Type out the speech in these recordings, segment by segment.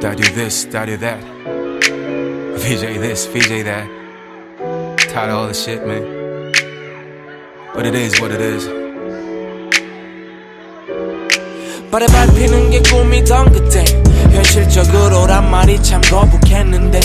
I do this, I do that. VJ this, VJ that. Tired of all this shit, man. But it is what it is. 발에 밟히는 게 꿈이던 그때 현실적으로란 말이 참 거북했는데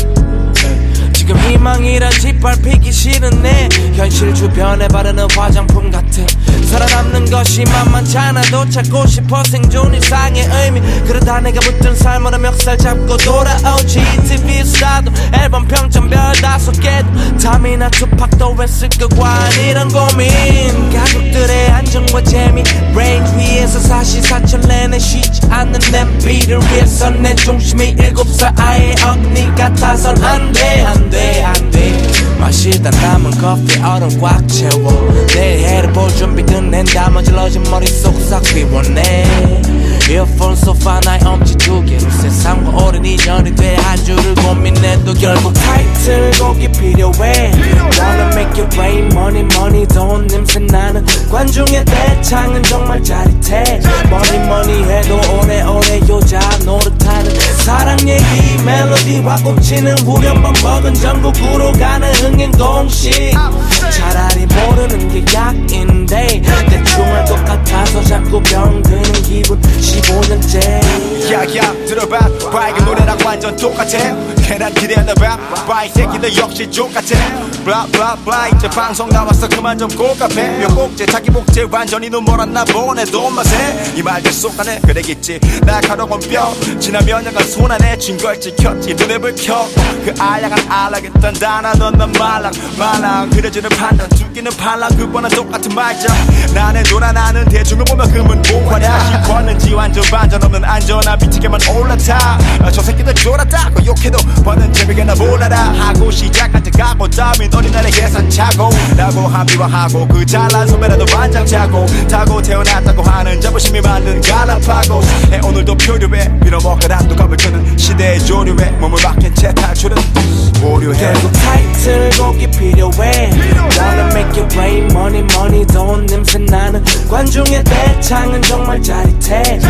지금 희망이란 짓밟히기 싫은데 현실 주변에 바르는 화장품 같은 살아남는 것이 만만치 않아도 찾고 싶어 생존 일상의 의미 그러다 내가 붙든 삶으로 멱살 잡고 돌아오지 TV에서라도 앨범 평점 별 5개도 탐이나 투팍도 했을 거 과연 이런 고민 가족들의 안정과 재미 레인지 위에서 사시사철 내내 쉬지 않는 냄비를 위해서 내 중심이 7살 아이의 어금니 같아선 안돼 마시다 남은 커피 얼음 꽉 채워 내일 해를 볼 준비 끝낸 나머지 러진 머릿속 싹 비워내 이어폰 소파 나의 엄지 2개로 세상과 오랜 인연이 돼 한 줄을 고민해도 결국 타이틀곡이 필요해 Wanna make it rain money money 돈 냄새 나는 관중의 대창은 정말 짜릿해 money 해도 오래오래 여자 노릇하는 사랑 얘기 멜로디와 꽂히는 후렴만 먹은 전국으로 가는 흥행 공식 차라리 모르는 게 약인데 대충할 것 같아서 자꾸 병드는 기분 15년째 야야 들어봐 밝은 노래랑 완전 똑같아 계란 기대하는 봐 이 새끼들 역시 똑같아 블라블라블라 이제 방송 나왔어 그만 좀 고갑해 몇 곡째 자기 복제 완전히 눈멀었나 보네 돈 맛에 이 말들 쏙하네 그래겠지 날카로운 뼈 지난 몇 년간 손안에 쥔 걸 지켰지 눈에 불 켜 그 알량한 알락했던 단어 넌 말랑 그려지는 판단 죽기는 팔랑 그거는 똑같은 말장 나는 돌아 나는 대중을 보면 금은 목화냐 시퍼는지 완전 반전 없는 안전한 비티게만 올라타 저 새끼들 졸았다고 욕해도 버는 재미가 몰라라 하고 시작한 척 하고 따윈 어린날의 계산차고 라고 합리화하고 그 잘난 선배라도 반장 차고 타고 태어났다고 하는 자부심이 만든 갈라파고스 오늘도 표류해 빌어먹으라도 겁을 주는 시대의 조류에 몸을 맡긴 채 탈출은 오류해 결국 타이틀곡이 필요해 Wanna make it rain money 돈 냄새 나는 관중의 대창은 정말 짜릿해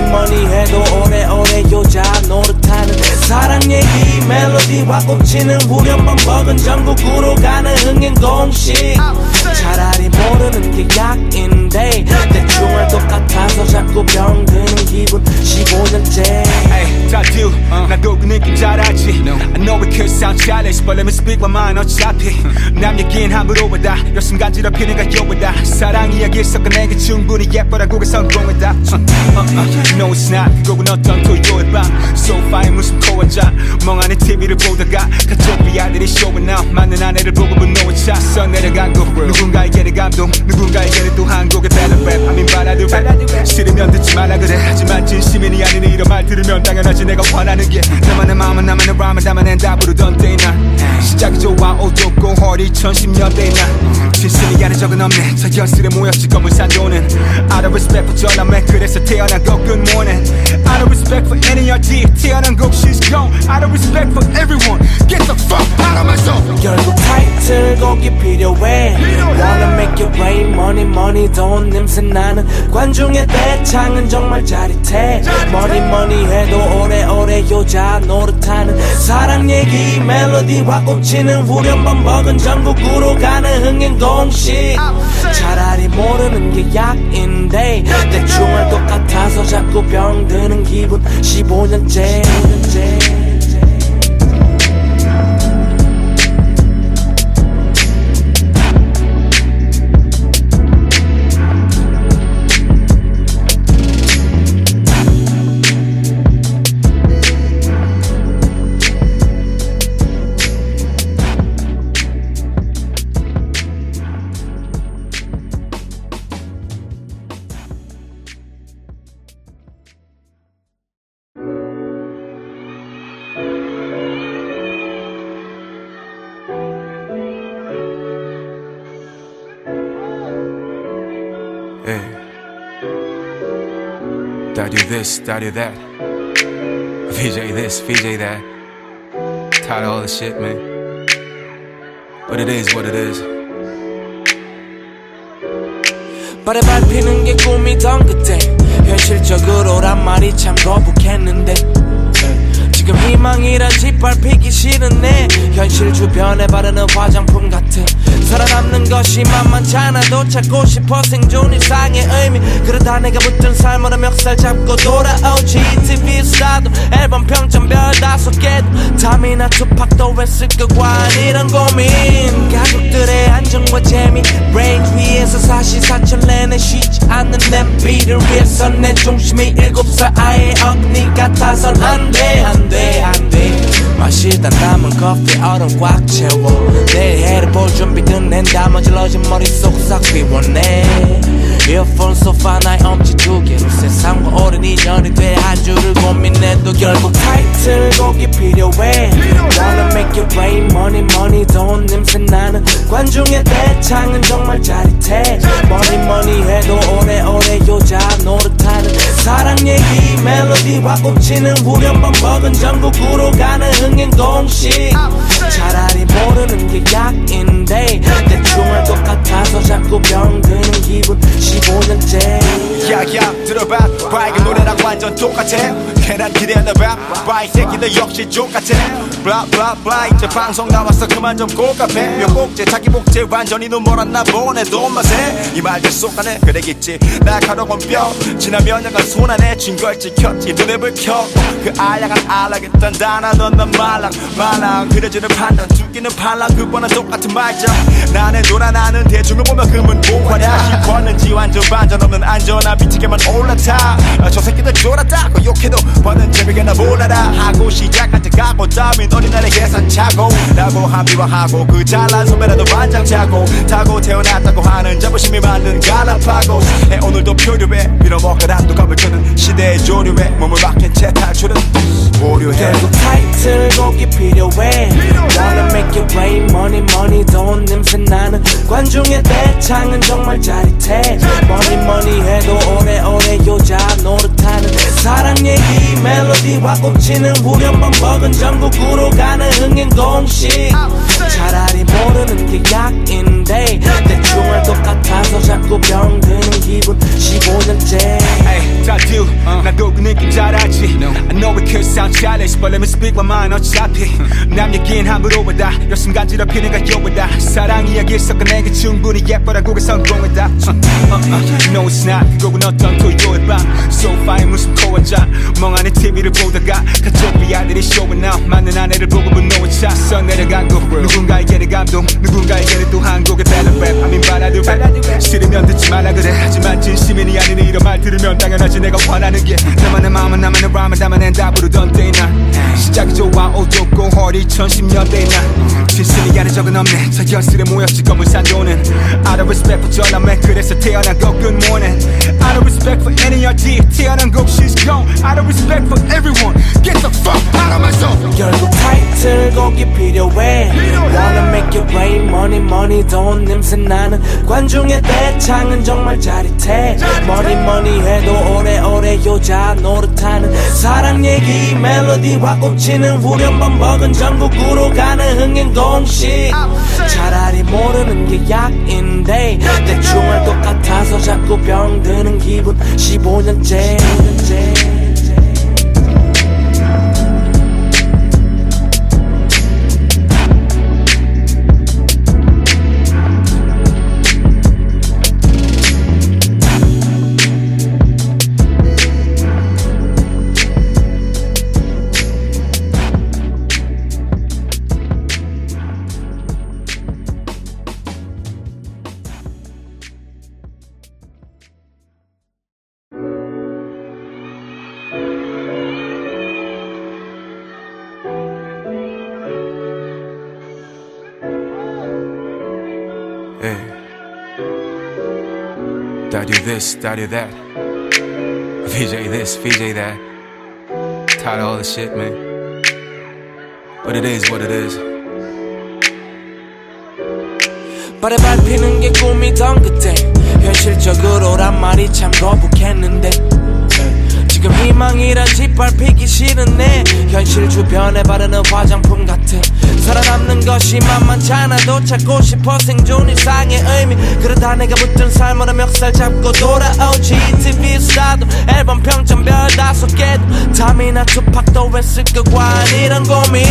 money 해도 오래오래 여자 노릇하는 사랑 얘기 멜로디와 꽂히는 후렴만 먹은 전국으로 가는 흥행 공식 차라리 모르는 게 약인데 대충할 것 같아서 자꾸 병드는 기분 15년째 Hey, I do 나도 그 느낌 잘 알지 I know it could sound childish But let me speak my mind 어차피 남 얘긴 함부로 보다 열심 간지럽히는 가요보다 사랑 이야기 섞어내기 충분히 예뻐라고 그 성공했다 No it's not 그곡은 어떤 토요일 밤 소파에 무슨 코어자 멍하니 TV를 보다가 가족 아들이 쇼에 나와 맞는 아내를 보고 분노에 차 써내려간 곡 누군가에게는 감동 누군가에게는 또 한 곡의 밸런랩 I mean 발라드 랩 싫으면 듣지 말라 그래 하지만 진심이 아닌 이런 말 들으면 당연하지 내가 원하는 게 나만의 마음은 나만의 람을 담아낸다 부르던 때의 날 시작이 좋아 어둡고 허리 2010년대의 날 진심이 아닌 적은 없네 저 현실에 모였지 검은 산도는 Out of respect for 전함에 그래서 태어난 곡 Good morning Out of respect for NERD 태어난 곡 She's gone Out of respect for everyone Get the fuck out of my soul 결국 타이틀곡이 필요해 Wanna make it rain money 돈 냄새 나는 관중의 대창은 정말 짜릿해 money 해도 오래오래 여자 노릇하는 사랑 얘기 멜로디와 꽂히는 후렴만 먹은 전국으로 가는 흥행 공식 차라리 모르는 게 약인데 대충할 것 같아서 자꾸 병드는 기분 15년째 Yeah. I do this, I do that. VJ this, VJ that. Tired of all this shit, man. But it is what it is. 발에 밟히는 게 꿈이던 그때 현실적으로란 말이 참 거북했는데 지금 희망이란 짓밟히기 싫은 내 현실 주변에 바르는 화장품 같아. 살아남는 것이 만만치 않아도 찾고 싶어 생존 일상의 의미. 그러다 내가 붙든 삶으로 멱살 잡고 돌아오지. TV 스타도 앨범 평점 별 5개도 담이나 투팍도 했을 거 과연 이런 고민. 가족들의 안정과 재미 레인지 위에서 사시사철 내내 쉬지 않는 냄비를 위해서 내 중심이 7살 아이의 어금니 같아선 안돼 안돼 안돼. 마시다 남은 커피 얼음 꽉 채워 내일 해를 볼 준비든 낸다면 질러진 머릿속 싹 비워내. 이어폰 소파 나의 엄지 2개로 세상과 오랜 인연이 돼 한 줄을 고민해도 결국 타이틀곡이 필요해. Wanna make it rain money money 돈 냄새 나는 관중의 대창은 정말 짜릿해. money money 해도 오래오래 여자 노릇하는 사랑 얘기 멜로디와 꽂히는 후렴만 먹은 전국으로 가는 흥행 공식. 차라리 모르는 게 약인데 대충 할 것 같아서 자꾸 병드는 기분 15년째. 야야 들어봐 밝은 노래랑 완전 똑같아. 계란 기대나 봐 이 새끼들 역시 똑같아. 블라블라블라 이제 방송 나왔어 그만 좀 고갑해. 명곡제 자기 복제 완전히 눈멀었나 보네 돈맛에. 이 말들 쏙하네 그래겠지 날카로운 뼈 지난 몇 년간 손안에 쥔 걸 지켰지. 눈에 불 켜 그 알량한 알락했던 단어 넌 말랑 그려지는 판단 죽이는 반란 그번은 똑같은 말자. 나는 돌아 나는 대중을 보면 금은 보화야. 힙었는지 완전 반전 없는 안전한 미치게만 올라타. 저 새끼들 졸았다고 욕해도 버는 재미가 몰라라 하고 시작할 때 가고 다음엔 어린날의 계산차고 라고 합리화하고 그 잘난 선배라도 반장 차고 타고 태어났다고 하는 자부심이 만든 갈라파고 오늘도 표류해 밀어먹으란 독감을 켜는 시대의 조류에 몸을 박힌 채 탈출은 오류해. 결국 타이틀곡이 필요해. Wanna make it rain money money 돈 냄새 나는 관중의 대창은 정말 짜릿해. money money 해도 오래오래 여자 노릇하는 사랑 얘기 멜로디와 꽂히는 후렴만 먹은 전국으로 가는 흥행 공식. 차라리 모르는 게 약인데 대충 할 것 같아서 자꾸 병드는 기분 15년째. 다들 나도 그 느낌 잘 알지. I know it could sound childish but let me speak my mind. 어차피 남 얘긴 함부로 와다 열심 간지럽히는 가요보다 사랑 이야기 섞어낸 게 충분히 예뻐라고 그 성공이다. No it's not 그곡은 어떤 토요일 밤 소파에 무슨 코어자 멍하니 TV를 보다가 가족 비아들이 쇼에 나와 맞는 아내를 보고 분노에 찼어 내려간 곡 누군가에게는 감동 누군가에게는 또 한 곡의 밸런 랩 I mean 바라도 랩 싫으면 듣지 말라 그래. 하지만 진심이 아닌 이런 말 들으면 당연하지 내가 원하는 게 나만의 마음은 나만의 람을 담아낸다 부르던 때나 시작이 좋아 어둡고 허리 2010년대나 진심이 아닌 적은 없네. 저 현실에 모였지 검은 산도는 Out of respect for 전남매 그래서 태어난 곡 good morning. Out of respect for NERD 태어난 곡 she's gone. Out of respect for everyone get the fuck out of my zone. 결국 타이틀곡이 필요해. Wanna make it rain money money 돈 냄새 나는 관중의 대창은 정말 짜릿해. money money 해도 오래오래 여자 노릇하는 사랑 얘기 멜로디와 꽂히는 후렴만 먹은 전국으로 가는 흥행 공식. 차라리 모르는 게 약인데 대충 할 것 같아서 자꾸 병드는 기분 15년째. Hey. I do this, I do that. VJ this, VJ that. Tired of all this shit, man. But it is what it is. 발에 밟히는 게 꿈이던 그때 현실적으로란 말이 참 거북했는데 지금 희망이란 짓밟히기 싫은 내 현실 주변에 바르는 화장품 같아. 살아남는 것이 만만치 않아도 찾고 싶어 생존 일상의 의미. 그러다 내가 붙든 삶으로 멱살 잡고 돌아오지. TV에서라도 앨범 평점 별 5개도 탐이나 투팍도 했을까 과연 이런 고민.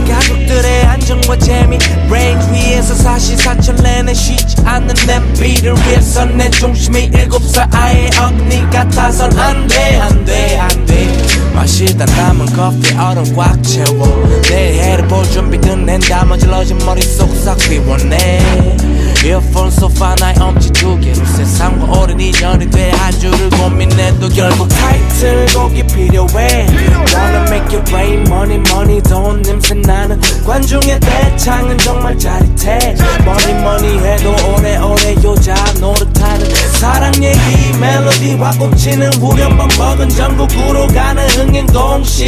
가족들의 안정과 재미 레인지 위에서 사시사철 내내 쉬지 않는 냄비를 위해서 내 중심이 7살 아이의 어린이 같아선 안돼 안돼 안돼. 마시다 남은 커피 얼음 꽉 채워 내일 해를 볼 준비 끝낸 나머지 러진 머릿속 싹 비워내. 이어폰 소파 나의 엄지 2개로 세상과 오랜 인연이 돼 한 줄을 고민해도 결국 타이틀곡이 필요해. Wanna make it rain money money 돈 냄새 나는 관중의 대창은 정말 짜릿해. money money 해도 오래오래 여자 노릇하는 사랑 얘기 멜로디와 꽂히는 후렴만 먹은 전국으로 가는 흥행 공식.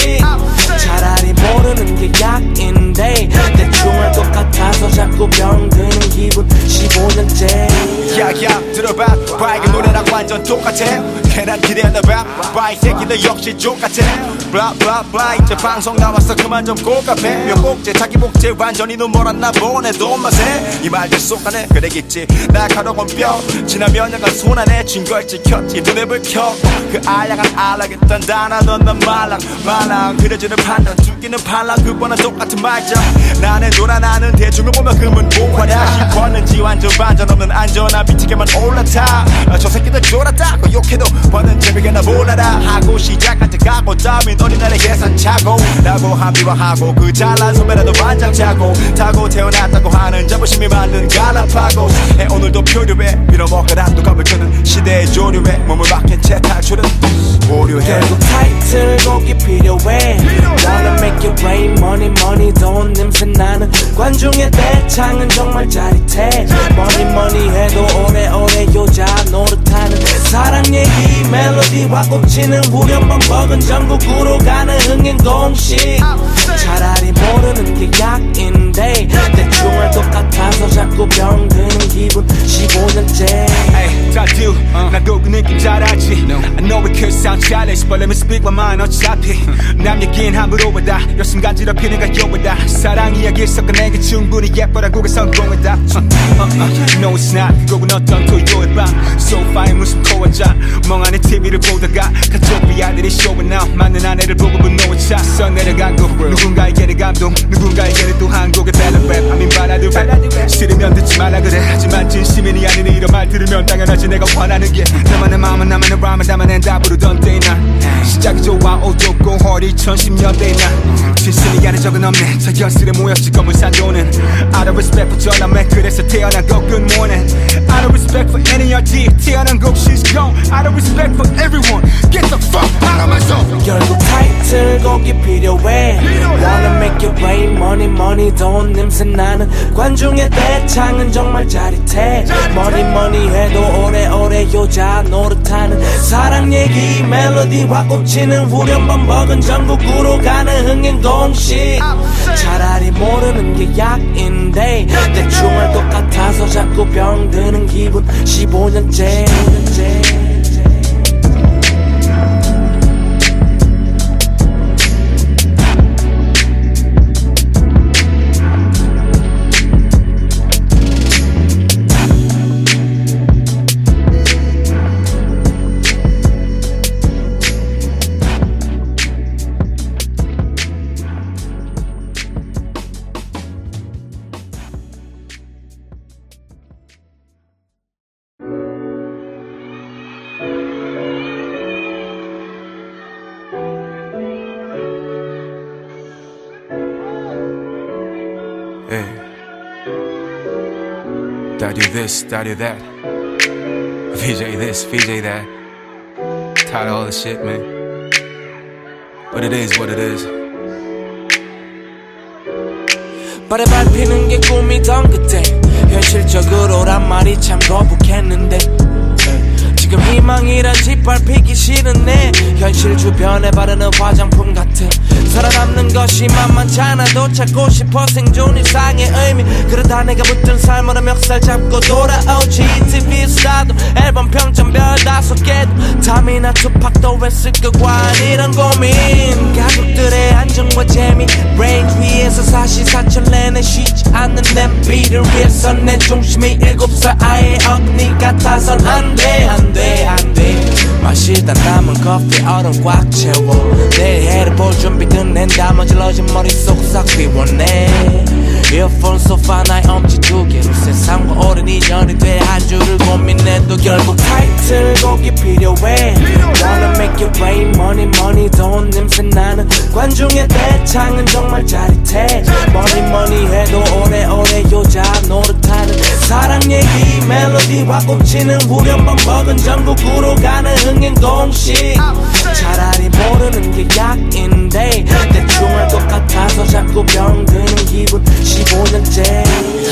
차라리 모르는 게 약인데 대충 할 것 같아서 자꾸 병드는 기분 15년째. 야야 들어봐 밝은 노래랑 완전 똑같아. 계란 기대나봐 바이 새끼들 역시 똑같아. 블라블라블라 이제 방송 나왔어 그만 좀 고갑해. 몇 곡째 자기 복제 완전히 눈멀었나 보네 돈 맛에. 이 말들 쏙하네 그래겠지 날카로운 뼈 지난 몇 년간 손안에 쥔 걸 지켰지. 눈앱을 켜 그 알량한 알라겠던 단어 넌 말랑 그려지는 판단 죽이는 팔랑 그거나 똑같은 말자. 나는 돌아 나는 대중을 보면 금은 고화라. 시퍼는지 완전 반전 없는 안전한 미치게만 올라타. 저 새끼들 졸았다고 욕해도 버는 재미가 나 몰라라 하고 시작한 척 하고 다음엔 어린날의 계산차고 라고 합리화하고 그 잘난 선배라도 반장 차고 타고 태어났다고 하는 자부심이 만든 갈라파고스. 오늘도 표류해 빌어먹으라 또 겁을 끄는 시대의 조류에 몸을 박힌 채 탈출은 오류해. 결국 타이틀곡이 필요해. Wanna make it rain money money 돈 냄새 나는 관중의 대창은 정말 짜릿해. money money 해도 오래오래 여자 노릇하는 사랑 얘기 멜로디와 꽂히는 후렴만 먹은 전국으로 가는 흥행 공식. 차라리 모르는 게 약인데 대충 할 것 같아서 자꾸 병드는 기분 15년째. Hey, I do. 나도 그 느낌 잘 알지. I know it could sound childish, but let me speak my mind 어차피 남 얘긴 함부로 받아 열심 간지럽히는 가요보다 사랑 이야기 섞어내기 충분히 예뻐라고 그 성공했다. No it's not 그곡은 어떤 토요일 밤 소파에 무슨 코어자 멍하니 TV를 보다가 가족 아들이 쇼에 나와 맞는 아내를 보고 분노에 차 써내려간 곡 누군가에게는 감동 누군가에게는 또 한 곡의 밸런스 랩 I mean 발라드 랩 싫으면 듣지 말라 그래. 하지만 진심이 아닌 이런 말 들으면 당연하지 내가 원하는 게 나만의 마음은 나만의 람을 담아낸다 부르던 때의 날 시작이 좋아 어둡고 허리 2010년대의 날 진심이 아닌 적은 없네. 저 현실에 모였지 검은 산도는 Out of respect for 전함에 그래서 태어난 곡 Good morning. Out of respect for NERD 태어난 곡 She's gone. Out of respect for everyone Get the fuck out of my zone. 결국 타이틀곡이 필요해. Wanna make it rain money money 돈 냄새 나는 관중의 대창은 정말 짜릿해. money money 해도 오래오래 여자 노릇하는 사랑 얘기 멜로디와 꽂히는 후렴만 먹은 전국으로 가는 흥행 공식. 차라리 모르는 게 약인데 대충 할 것 같아서 자꾸 병드는 기분 15년째. Hey. I do this, I do that. VJ this, VJ that. Tired of all this shit, man. But it is what it is. 발에 밟히는 게 꿈이던 그때 현실적으로란 말이 참 거북했는데 지금 희망이란 짓밟히기 싫은 내 현실 주변에 바르는 화장품 같아. 살아남는 것이 만만치 않아도 찾고 싶어 생존 일상의 의미. 그러다 내가 붙든 삶으로 멱살 잡고 돌아오지. TV 스타도 앨범 평점 별 5개도 담이나 투팍도 했을 거관 이런 고민. 가족들의 안정과 재미 레인지 위에서 사시사철 내내 쉬지 않는 냄비를 위해서 내 중심이 7살 아이의 어린이 같아선 안돼 안돼 안돼. 마시다 남은 커피 얼음 꽉 채워 내일 해를 볼 준비 끝낸 다머질러진 머릿속 싹 비워내. 이어폰 소파 나의 엄지 2개로 세상과 오랜 인연이 돼 한 줄을 고민해도 결국 타이틀곡이 필요해. Wanna make it rain money money 돈 냄새 나는 관중의 대창은 정말 짜릿해. money money 해도 오래오래 여자 노릇하는 사랑 얘기 멜로디와 꽂히는 후렴만 먹은 전국으로 가는 흥행 공식. 차라리 모르는 게 약인데 대충 할 것 같아서 자꾸 병드는 기분 15년째.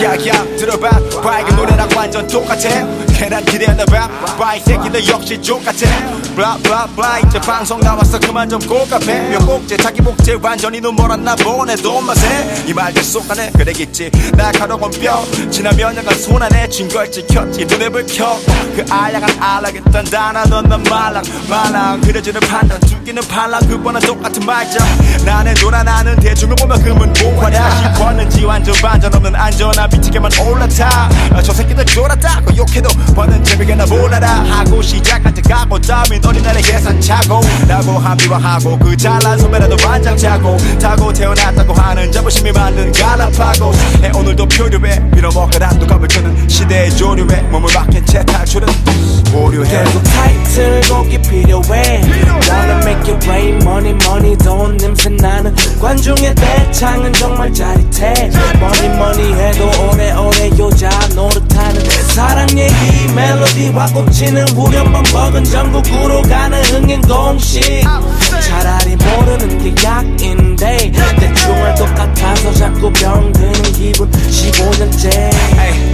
야야 들어봐 밝은 노래랑 완전 똑같아. 계란 기대나봐 바이 새끼들 역시 똑같아. 블라블라블라 이제 방송 나왔어 그만 좀 고갑해. 명곡제 자기 복제 완전히 눈멀었나 보네 돈맛에. 이 말들 쏙하네 그래겠지 날카로운 뼈 지난 몇 년간 손안에 쥔 걸 찍혔지. 눈에 불 켜 그 알약한 알락했던 단어 넌 말랑 그려지는 판단 죽이는 판랑 그번은 똑같은 말자. 나는 돌아 나는 대중을 보면 금은 복화야. 시권은지 완전 반전 없는 안전한 비치게만 올라타. 저 새끼들 졸았다고 욕해도 버는 재미가 몰라라 하고 시작할 때 가고 다음엔 어린날의 계산차고 라고 합리화하고 그 잘난 선배라도 반장 차고 타고 태어났다고 하는 자부심이 만든 갈라파고스. 오늘도 표류해 밀어먹으란 두갑을 주는 시대의 조류에 몸을 박힌 채 탈출은 오류해. 결국 타이틀곡이 필요해. Wanna make it rain money money 돈 냄새 나는 관중의 대창은 정말 짜릿해. money money 해도 오래오래 여자 노릇하는 사랑 얘기 멜로디와 꽂히는 후렴만 먹은 전국으로 가는 흥행 공식. 차라리 모르는 게 약인데 대충 할 것 같아서 자꾸 병드는 기분 15년째.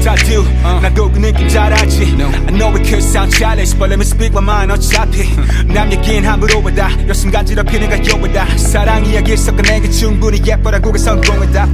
다들 나도 그 느낌 잘 알지. I know it could sound childish but let me speak my mind. 어차피 남 얘긴 함부로 와다 여순 간지럽히는 가 여와다. 사랑 이야기 섞어내기 충분히 예뻐라고 그 성공했다.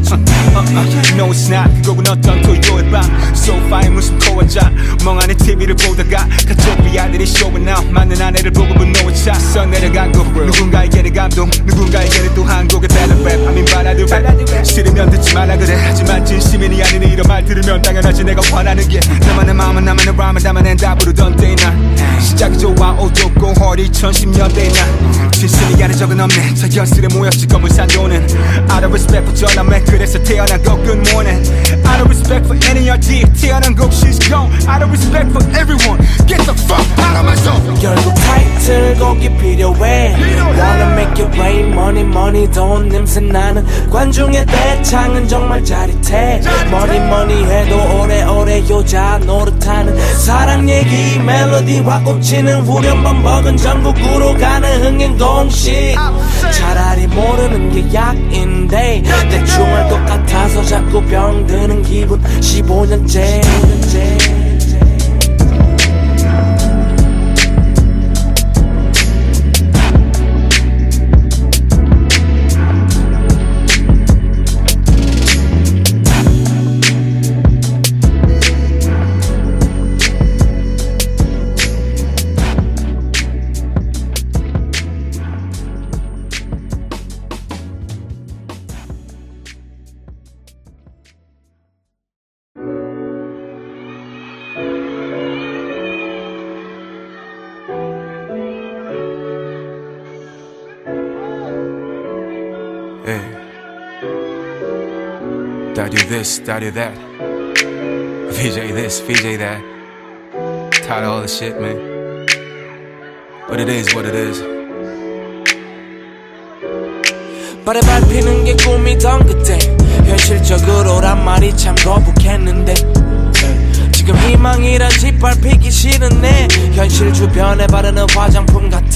No it's not 그거는 어떤 토요일 밤 소파에 무슨 코어자 멍하니 TV를 보다가 가족 아들이 쇼에 나와 맞는 아내를 보고 분노에 차 써내려간 곡. 누군가에게는 감동 누군가에게는 또 한국의 밸런 랩. I mean 발라드 랩 싫으면 듣지 말라 그래. 하지만 진심이 아닌 이런 말 들으면 당연하지 내가 화나는 게. 나만의 마음은 나만의 람을 담아낸다 부르던 때의 날 시작이 좋아 어둡고 허리 2010년대의 날 진심이 아닌 적은 없네. 저 연슬에 모였지 검은 산도는 Out of respect for 전남매 그래서 태어난 곡 good morning. Out of respect for NERD 태어난 곡 she's gone. Out of respect for everyone get the fuck out of my zone. 결국 타이틀곡이 필요해. Wanna make it rain money money 돈 냄새 나는 관중의 대창은 정말 짜릿해. money money 해도 오래오래 여자 노릇하는 사랑 얘기 멜로디와 꽂히는 후렴만 먹은 전국으로 가는 흥행 공식. 차라리 모르는 게 약인데 대충 할 것 같아서 자꾸 병드는 기분 15년째. Hey. I do this, I do that. VJ this, VJ that. Tired of all the shit, man. But it is what it is. 발에 밟히는 게 꿈이던 그때 현실적으로란 말이 참 거북했는데 지금 희망이란 집 짓밟히기 싫은 내 현실 주변에 바르는 화장품 같아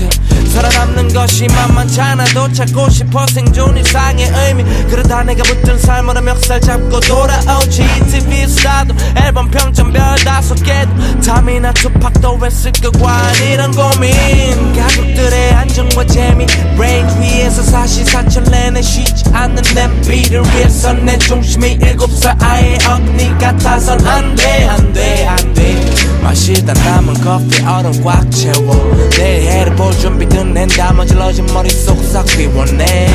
살아남는 것이 만만치 않아도 찾고 싶어 생존 이상의 의미 그러다 내가 붙든 삶으로 멱살 잡고 돌아오지 TV 스타도 앨범 평점 별 5개도 담이나 투팍도 했을 것 과한 이런 고민 가족들의 안정과 재미 레인지 위에서 사시사철 내내 쉬지 않는 냄비를 위해서 내 중심이 7살 아이의 어금니 같아선 안돼 안돼 안돼 마시다 남은 커피 얼음 꽉 채워 내일 해를 볼 준비 끝낸 나머지 러진 머릿속 싹 비워내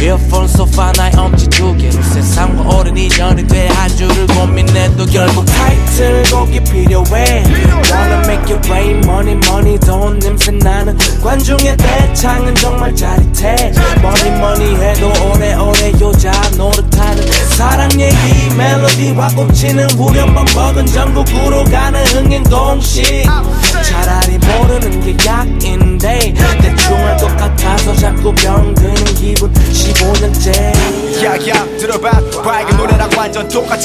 이어폰 소파 나의 엄지 2개로 세상과 오랜 인연이 돼 한 줄을 고민해도 결국 타이틀 곡이 필요해 Wanna make it rain money money 돈 냄새 나는 관중의 대창은 정말 짜릿해 money money 해도 오래오래 여자 노릇하는 사랑 얘기 멜로디와 꽂히는 후렴만 먹은 전국으로 가는 흥행 공식 차라리 모르는 게 약인데 대충 할 것 같아서 자꾸 병드는 기분 15년째 야야 들어봐 밝은 노래랑 완전 똑같아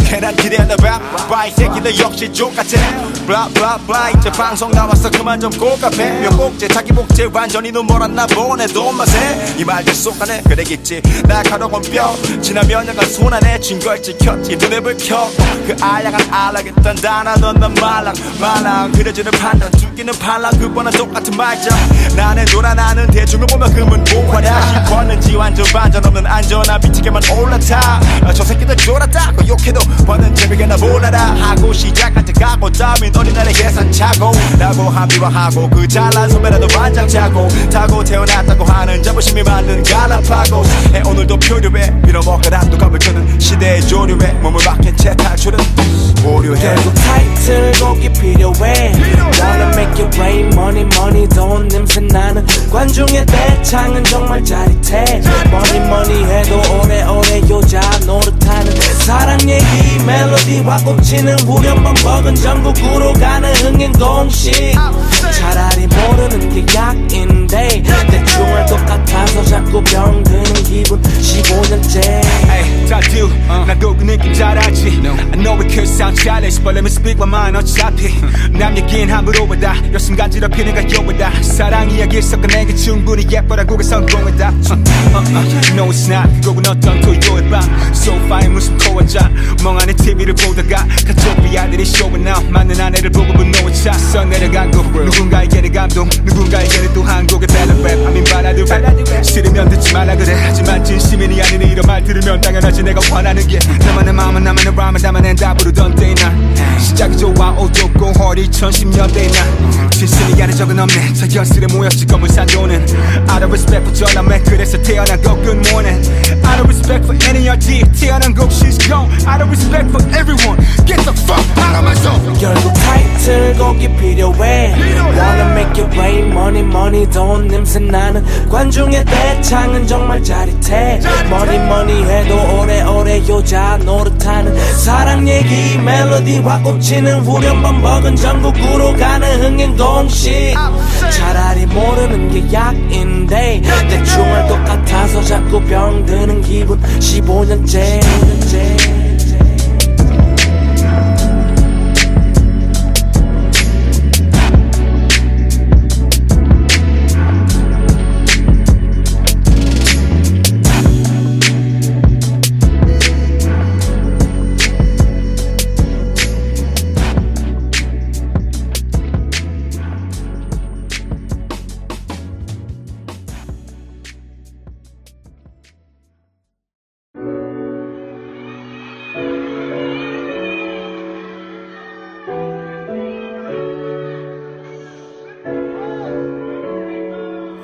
계란 기대나 봐 이 새끼들 역시 족같아 블라블라블라 이제 방송 나왔어 그만 좀 고갑해 몇 곡째 자기 복제 완전히 눈 멀었나 보네 돈맛에 이 말들 쏙하네 그래겠지 날카로운 뼈 지난 몇 년간 손안에 쥔 걸 지켰지 눈에 불 켜고 그 알량한 알락했던 단어던 난 말랑 그려지는 판단 죽이는 반란 그번은 똑같은 말장 나는 돌아 나는 대중을 보면 금은 고화라 씹었는지 완전 반전 없는 안전한 미치게만 올라타 저 새끼들 졸았다고 욕해도 버는 재미가 몰라라 하고 시작할 때 가고 따윈 어린날의 계산차고 라고 합리화하고 그 잘난 선배라도 반장 차고 타고 태어났다고 하는 자부심이 만든 갈라파고 오늘도 표류해 밀어먹으라 또 감을 켜는 시대의 조류에 몸을 박힌 채 탈출은 오류해 결국 타이틀 곡이 필요해 Wanna make it rain money money 돈 냄새 나는 관중의 대창은 정말 짜릿해 money money 해도 오래오래 여자 노릇하는 사랑 얘기 멜로디와 꽂히는 후렴만 먹은 전국으로 가는 흥행 공식 차라리 모르는 게 약인데 대충 할 것 같아서 자꾸 병드는 기분 15년째 Hey, 다듀 나도 그 느낌 잘 알지 I know it could sound childish But let me speak my mind 어차피 남 얘긴 함부로 받아 열심 간지럽히는 가요보다 사랑 이야기 섞어내기 충분히 예뻐라고 그 성공이다 No it's not 그곡은 어떤 토요일 밤 소파에 무슨 코어자 멍하니 TV를 보다가 가족 아들이 쇼에 나와 맞는 아내를 보고 분노에 차 써내려간 곡 누군가에게는 감동 누군가에게는 또 한 곡의 밸런 랩 I mean 발라드 랩 싫으면 듣지 말라 그래 하지만 진심이 아닌 이런 말 들으면 당연하지 내가 원하는 게 나만의 마음은 나만의 람을 담아낸다 부르던 때나 시작이 좋아 어둡고 허리 2010년대나 진심이 아닌 적은 없네 저 연슬에 모였지 검은 산도는 Out of respect for 전함에 그래서 태어난 곡 Good morning Out of respect for NERD 태어난 곡 She's gone Out of respect for everyone Get the fuck out of my zone 결국 타이틀 곡이 필요해 Wanna make it rain money money 돈 냄새 나는 관중의 대창은 정말 짜릿해 money money 해도 오래오래 여자 노릇하는 사랑 얘기 멜로디와 꽂히는 후렴만 먹은 전국으로 가는 흥행 공식 차라리 모르는 게 약인데 대충 할 것 같아서 자꾸 병드는 기분 15년째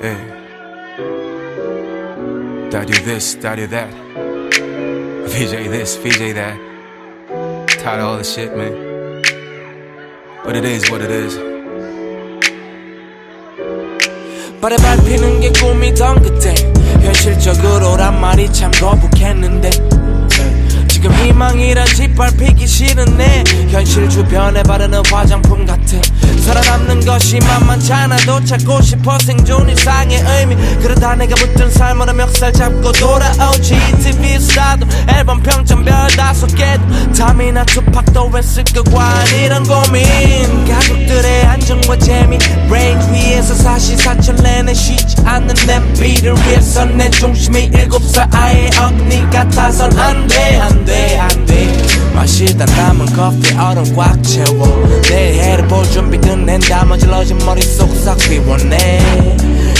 Hey. I do this, I do that. VJ this, VJ that. Tired of all this shit, man. But it is what it is. 발에 밟히는 게 꿈이던 그때 현실적으로란 말이 참 거북했는데 지금 희망이란 짓밟히기 싫은 내 현실 주변에 바르는 화장품 같아 살아남는 것이 만만치 않아도 찾고 싶어 생존 이상의 의미 그러다 내가 붙든 삶으로 멱살 잡고 돌아오지 TV 스타도 앨범 평점 별 다섯개도 잠이나 투팍도 했을까 과연 이런 고민 가족들의 안정과 재미 레인지 위에서 사시사철 내내 쉬지 않는 냄비를 위해서 내 중심이 7살 아이의 어금니 같아선 안돼 마시다 남은 커피 얼음 꽉 채워 내일 해를 볼 준비 끝낸 나머지 러진 머릿속 싹 비워내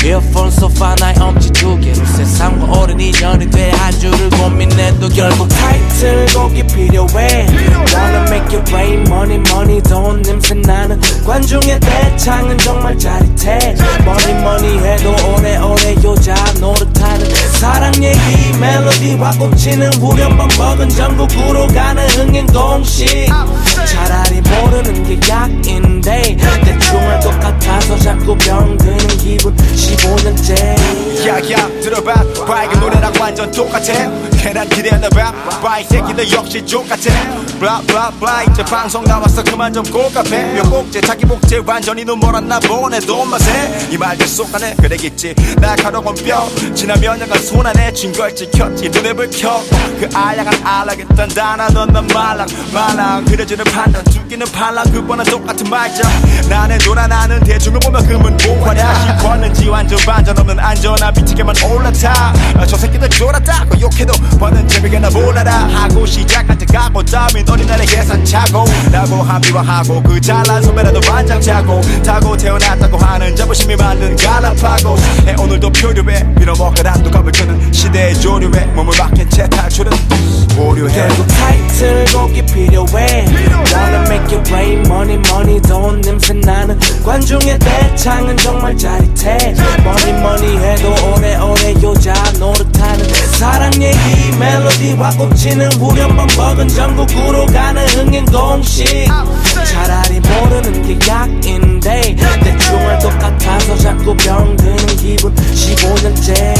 이어폰 소파 나의 엄지 2개로 세상과 오랜 인연이 돼 한 줄을 고민해도 결국 타이틀 곡이 필요해 Wanna make it rain money money 돈 냄새 나는 관중의 대창은 정말 짜릿해 money 해도 오래오래 여자 노릇하는 사랑 얘기 멜로디와 꽂히는 후렴만 먹은 전국으로 가는 흥행 공식 차라리 모르는 게 약인데 대충 할 것 같아서 자꾸 병드는 기분 15년째 야야 들어봐 밝은 노래랑 완전 똑같아 계란 기대나봐 바이 새끼들 역시 똑같아 블라블라블라 이제 방송 나왔어 그만 좀 고갑해 몇 곡째 자기 복제 완전히 눈멀었나 보네 돈 맛에 이 말들 쏙하네 그래겠지 날카로운 뼈 지난 몇 년간 손안에 쥔 걸 지켰지 눈에 불 켰고 그 알약한 알락했던 단어던 넌 말랑 그려지는 판단 죽이는 팔랑 그번은 똑같은 말장 나는 돌아 나는 대중을 보면 금은 보화냐 싶었는지 완전 반전 없는 안전한 비티게만 올라타 저 새끼들 졸았다고 욕해도 버는 재미가 몰라라 하고 시작할 때 가고 다음엔 어린날의 계산차고 라고 합리화하고 그 잘난 선배라도 반장 차고 타고 태어났다고 하는 자부심이 만든 갈라파고스 오늘도 표류해 밀어먹으란 뚜껑을 끄는 시대의 조류에 몸을 맡긴 채 탈출은 오류해 결국 타이틀 곡이 필요해 Wanna make it rain money 돈 냄새 나는 관중의 대창은 정말 짜릿해 money 해도 오래오래 여자 노릇하는 사랑 얘기 멜로디와 꽂히는 후렴만 먹은 전국으로 가는 흥행 공식 차라리 모르는 게 약인데 대충 할 것 같아서 자꾸 병드는 기분 15년째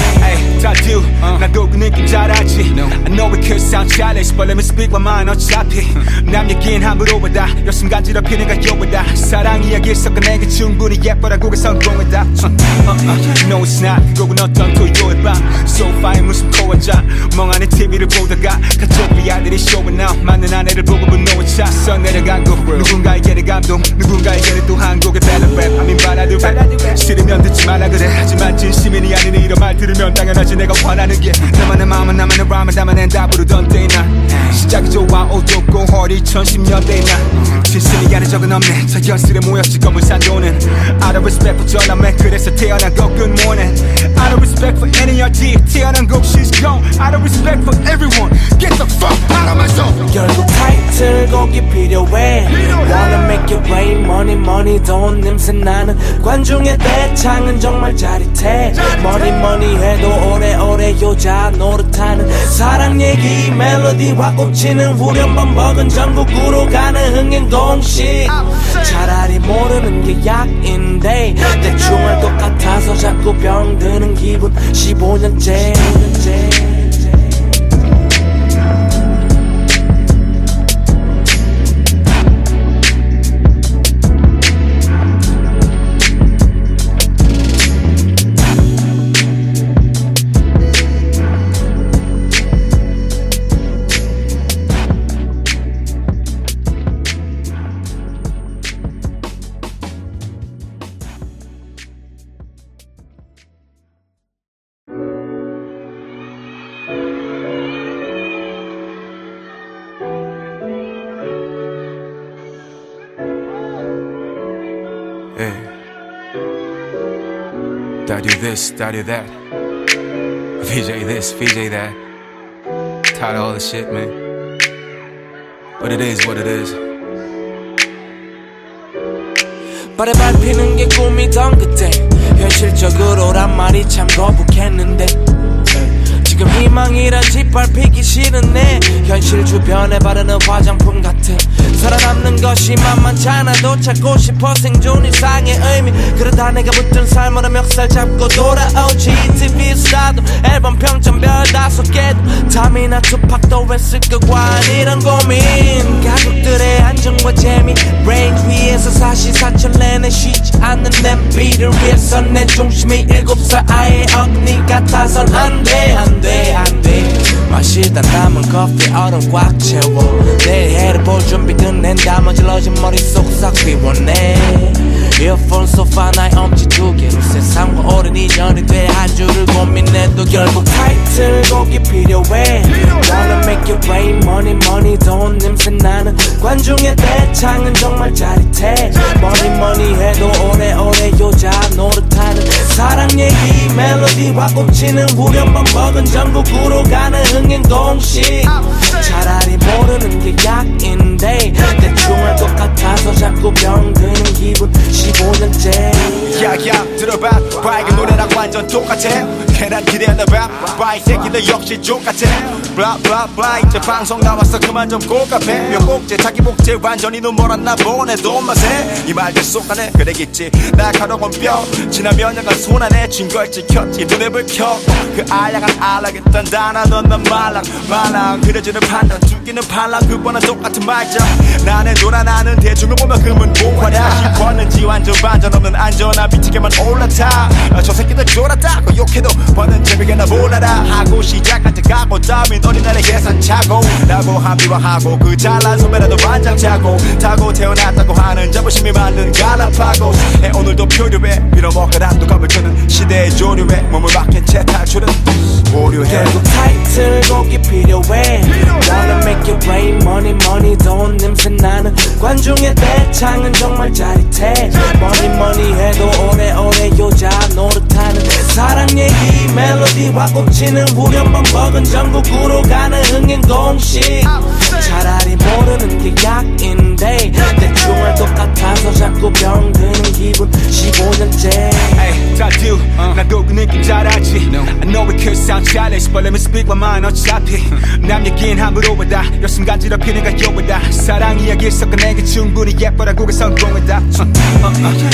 I do 나도 그 느낌 잘 알지 I know it could sound childish But let me speak my mind 어차피 남 얘긴 함부로 보다 열심 간지럽히는 가요보다 사랑 이야기 섞어 내게 충분히 예뻐라고 그 성공했다 No it's not 그건 어떤 토요일 밤 소파에 무슨 코어자 멍하니 TV를 보다가 가족비 아들이 쇼에 나와 맞는 아내를 보고 분노에 차 써내려간 곡 누군가에게는 감동 누군가에게는 또 한 곡의 battle rap I mean 바라도 rap 싫으면 듣지 말라 그래 하지만 진심이 아닌 이런 말 들으면 당연하지 내가 원하는 게 나만의 마음은 나만의 람을 담아낸다 부르던 때의 날 시작이 좋아 어둡고 허리 2010년대의 날 진심이 아닌 적은 없네 저 현실에 모였지 검은 산도는 Out of respect for 전남매 그래서 태어난 곡 good morning Out of respect for NERD 태어난 곡 she's gone Out of respect for everyone Get the fuck out of my zone 결국 타이틀 곡이 필요해 Wanna make it rain money 돈 냄새 나는 관중의 대창은 정말 짜릿해 money 해도 오래오래 여자 노릇하는 사랑 얘기 멜로디와 꽂히는 후렴만 먹은 전국으로 가는 흥행 공식 차라리 모르는 게 약인데 대충 할 것 같아서 자꾸 병드는 기분 15년째 Yeah. I do this, I do that. VJ this, VJ that. Tired of all this shit, man. But it is what it is. 발에 밟히는 게 꿈이던 그때 현실적으로란 말이 참 거북했는데 지금 희망이란 짓밟히기 싫은데 현실 주변에 바르는 화장품 같아 살아남는 것이 만만치 않아도 찾고 싶어 생존 일상의 의미 그러다 내가 붙든 삶으로 멱살 잡고 돌아오지 TV에서도 앨범 평점 별 5개도 잠이나 투팍도 했을까 과연 이런 고민 가족들의 안정과 재미 레인지 위에서 사시사철 내내 쉬지 않는 냄비를 위해서 내 중심이 7살 아이의 어금니 같아선 안돼 안돼 마시다 남은 커피 얼음 꽉 채워 내일 해를 볼 준비 끝낸 다머질러진 머릿속 싹 비워내 이어폰 소파 나의 엄지 두 개로 세상과 오랜 인연이 돼 한 줄을 고민해도 결국 타이틀곡이 필요해 Wanna make it rain money money 돈 냄새 나는 관중의 대창은 정말 짜릿해 Money money 해도 오래오래 여자 노릇하는 사랑 얘기 멜로디와 꽂히는 후렴만 먹은 전국으로 가는 흥행 공식 차라리 모르는 게 약인데 대충 할 것 같아서 자꾸 병드는 기분 15년째 야야 들어봐 밝은 노래랑 완전 똑같아 계란 기대나 봐 이 새끼들 역시 족같아 블라블라블라 이제 방송 나왔어 그만 좀 고갑해 명곡제 자기 복제 완전히 눈멀었나 보네 돈맛에 이 말들 쏙하네 그래겠지 날카로운 뼈 지난 몇 년간 손안에 쥔 걸 지켰지 눈에 불 켜 그 알량한 알락했던 단어 넌 말랑 그려지는 판단 죽이는 반란 그거나 똑같은 말자 나는 돌아 나는 대중을 보면 금은 목화다 힙었는지 완전 반전 없는 안전한 비치게만 올라타 저 새끼들 졸았다고 욕해도 버는 재미게나 몰라라 하고 시작할 때 가고 다음엔 어린날의 계산차고 라고 합리화하고 그 잘난 선배라도 반장 차고 타고 태어났다고 하는 자부심이 만든 갈라파고 오늘도 표류해 빌어먹으란 독감을 주는 시대의 조류에 몸을 박힌 채 탈출은 오류해 결국 타이틀곡이 필요해 Wanna make it rain money money 돈 냄새 나는 관중의 대창은 정말 짜릿해 Money money 해도 오래오래 여자 노릇하는 사랑 얘기 멜로디와 꽂히는 후렴만 먹은 전국으로 가는 흥행 공식 차라리 모르는 게 약인데 대충 할 것 같아서 자꾸 병드는 기분 15년째 I do 나도 그 느낌 잘 알지 I know it could sound childish But let me speak my mind 어차피 남 얘긴 함부로 받아 열심 간지럽히는 가요보다 사랑 이야기 섞어낸 게 충분히 예뻐라고 그 성공이다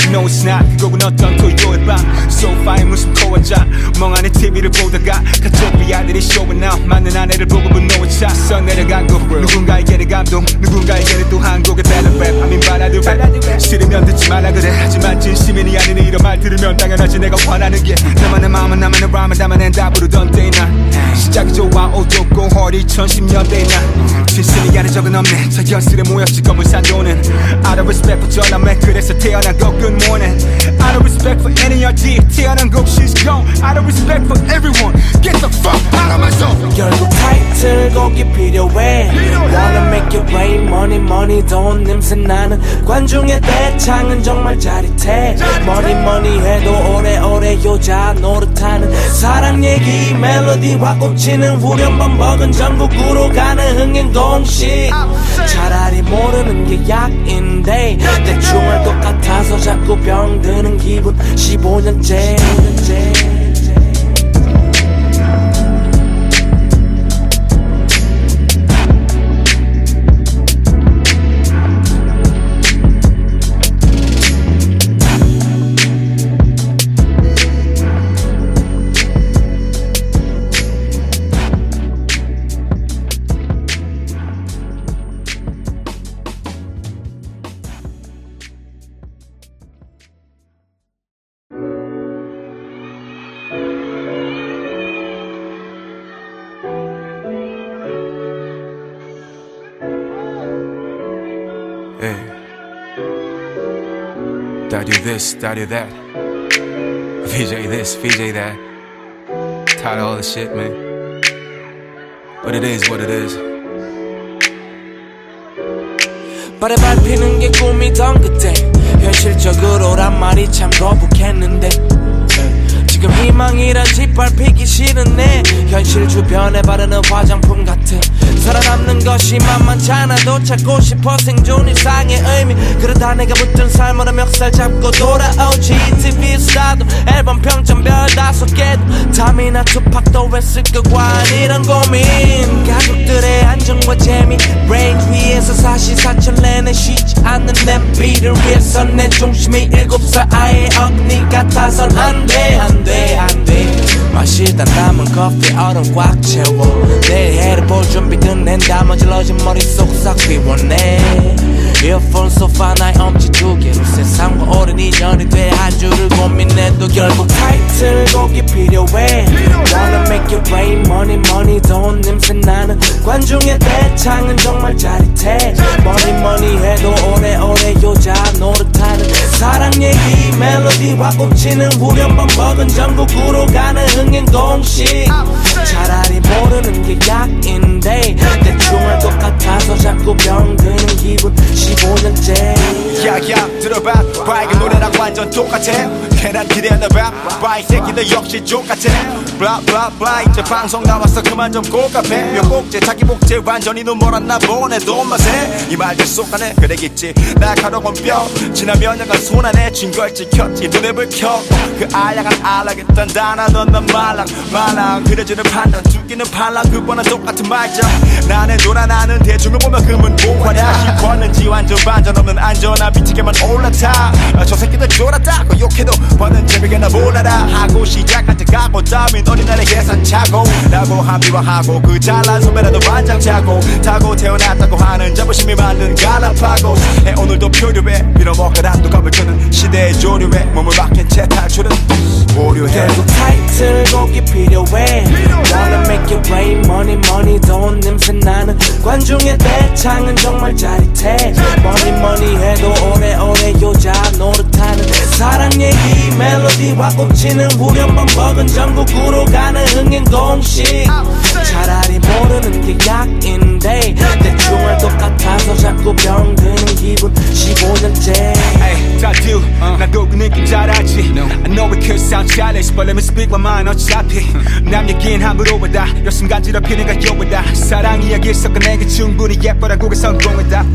No it's not 그곡은 어떤 토요일 밤 소파에 무슨 코어자 멍하니 TV를 보다가 가족 비아들이 쇼에 나와 맞는 아내를 보고 분노에 찼어 내려간 곡 누군가에게는 감동 누군가에게는 또 한 곡의 밸런 랩 I mean 발라드 랩 싫으면 듣지 말라 그래 하지만 진심이 아닌 이런 말 들으면 당연하지 내가 화나는 게 나만의 마음은 나만의 람을 담아낸다 부르던 때의 날 시작이 좋아 어둡고 허리 2010년대의 날 진심이 아닌 적은 없네 저 현실에 모였지 검은 산도는 Out of respect for 전남매 그래서 태어난 곡 Good morning Out of respect for NERD 태어난 곡 She's gone Out of respect for everyone Get the fuck out of my zone 결국 타이틀곡이 필요해 Wanna make it rain money money 돈 냄새 나는 관중의 대창은 정말 짜릿해 Money money 해도 오래오래 여자 노릇하는 사랑 얘기 멜로디와 꽂히는 후렴만 먹은 전국으로 가는 흥행 공식 차라리 모르는 게 약인데 대충 할 것 같아서 자꾸 병드는 기분 15년째 Hey, I do this, I do that. VJ this, VJ that. Tired of all this shit, man. But it is what it is. 발에 밟히는 게 꿈이던 그때 현실적으로란 말이 참 거북했는데 지금 희망이란 짓밟히기 싫은 내 현실 주변에 바르는 화장품 같아 살아남는 것이 만만치 않아도 찾고 싶어 생존 일상의 의미 그러다 내가 붙든 삶으로 멱살 잡고 돌아오지 TV 스타도 앨범 평점 별 5개도 담이나 투팍도 했을 거 과연 이런 고민 가족들의 안정과 재미 레인지 위에서 사시사철 내내 쉬지 않는 냄비를 위해서 내 중심이 7살 아이의 어금니 같아선 안돼 마시다 남은 커피 얼음 꽉 채워 내일 해를 볼 준비 끝낸 다머질러진 머릿속 싹 비워내 이어폰 소파 나의 엄지 두 개로 세상과 오랜 인연이 돼 한 줄을 고민해도 결국 타이틀곡이 필요해 Wanna make it rain money money 돈 냄새 나는 관중의 대창은 정말 짜릿해 Money money 해도 오래오래 여자 노릇하는 사랑 얘기 멜로디와 꽂히는 후렴만 먹은 전국으로 가는 흥행 공식 차라리 모르는 게 약인데 대충 할 것 같아서 자꾸 병드는 기분 15년째 야야 들어봐 밝은 노래랑 완전 똑같아 계란 기대나봐 바이 새끼들 역시 똑같아 블라 블라 블라 이제 방송 나왔어 그만 좀 고갑해 몇 곡째 자기 복제 완전히 눈멀었나 보네 돈맛에 이 말들 쏙하네 그래겠지 날카로운 뼈 지난 몇 년간 손안에 쥔 걸 지켰지 눈에 불 켜고 그 알량한 알락했던 단어던 넌 말랑 그려지는 판단 죽이는 팔랑 그거는 똑같은 말장 나는 돌아 나는 대중을 보면 금은 고화라 시권는지 완전 반전 없는 안전한 미치게만 올라타 저 새끼들 졸았다고 욕해도 버는 재미가 나 몰라라 하고 시작할 때 가고 다음엔 어린날의 계산차고 라고 합리화하고 그 잘난 선배라도 반장 차고 타고 태어났다고 하는 자부심이 만든 갈라파고스 오늘도 표류해 밀어먹으란도 겁을 주는 시대의 조류에 몸을 맡긴 채 탈출은 오류해 결국 타이틀곡이 필요해 Wanna make it rain money money 돈 냄새 나는 관중의 대창은 정말 짜릿해 Money money 해도 오래오래 여자 노릇하는 사랑 얘기 멜로디와 꽂히는 후렴만 먹은 전국으로 가는 흥행 공식 차라리 모르는 게 약인데 대충 할 것 같아서 자꾸 병드는 기분 15년째 Hey, I do. 나도 그 느낌 잘 알지. I know it could sound childish, but let me speak my mind 어차피 남 얘긴 함부로 받아 열심 간지럽히는 가요보다 사랑 이야기 섞어내기 충분히 예뻐라고 그 성공이다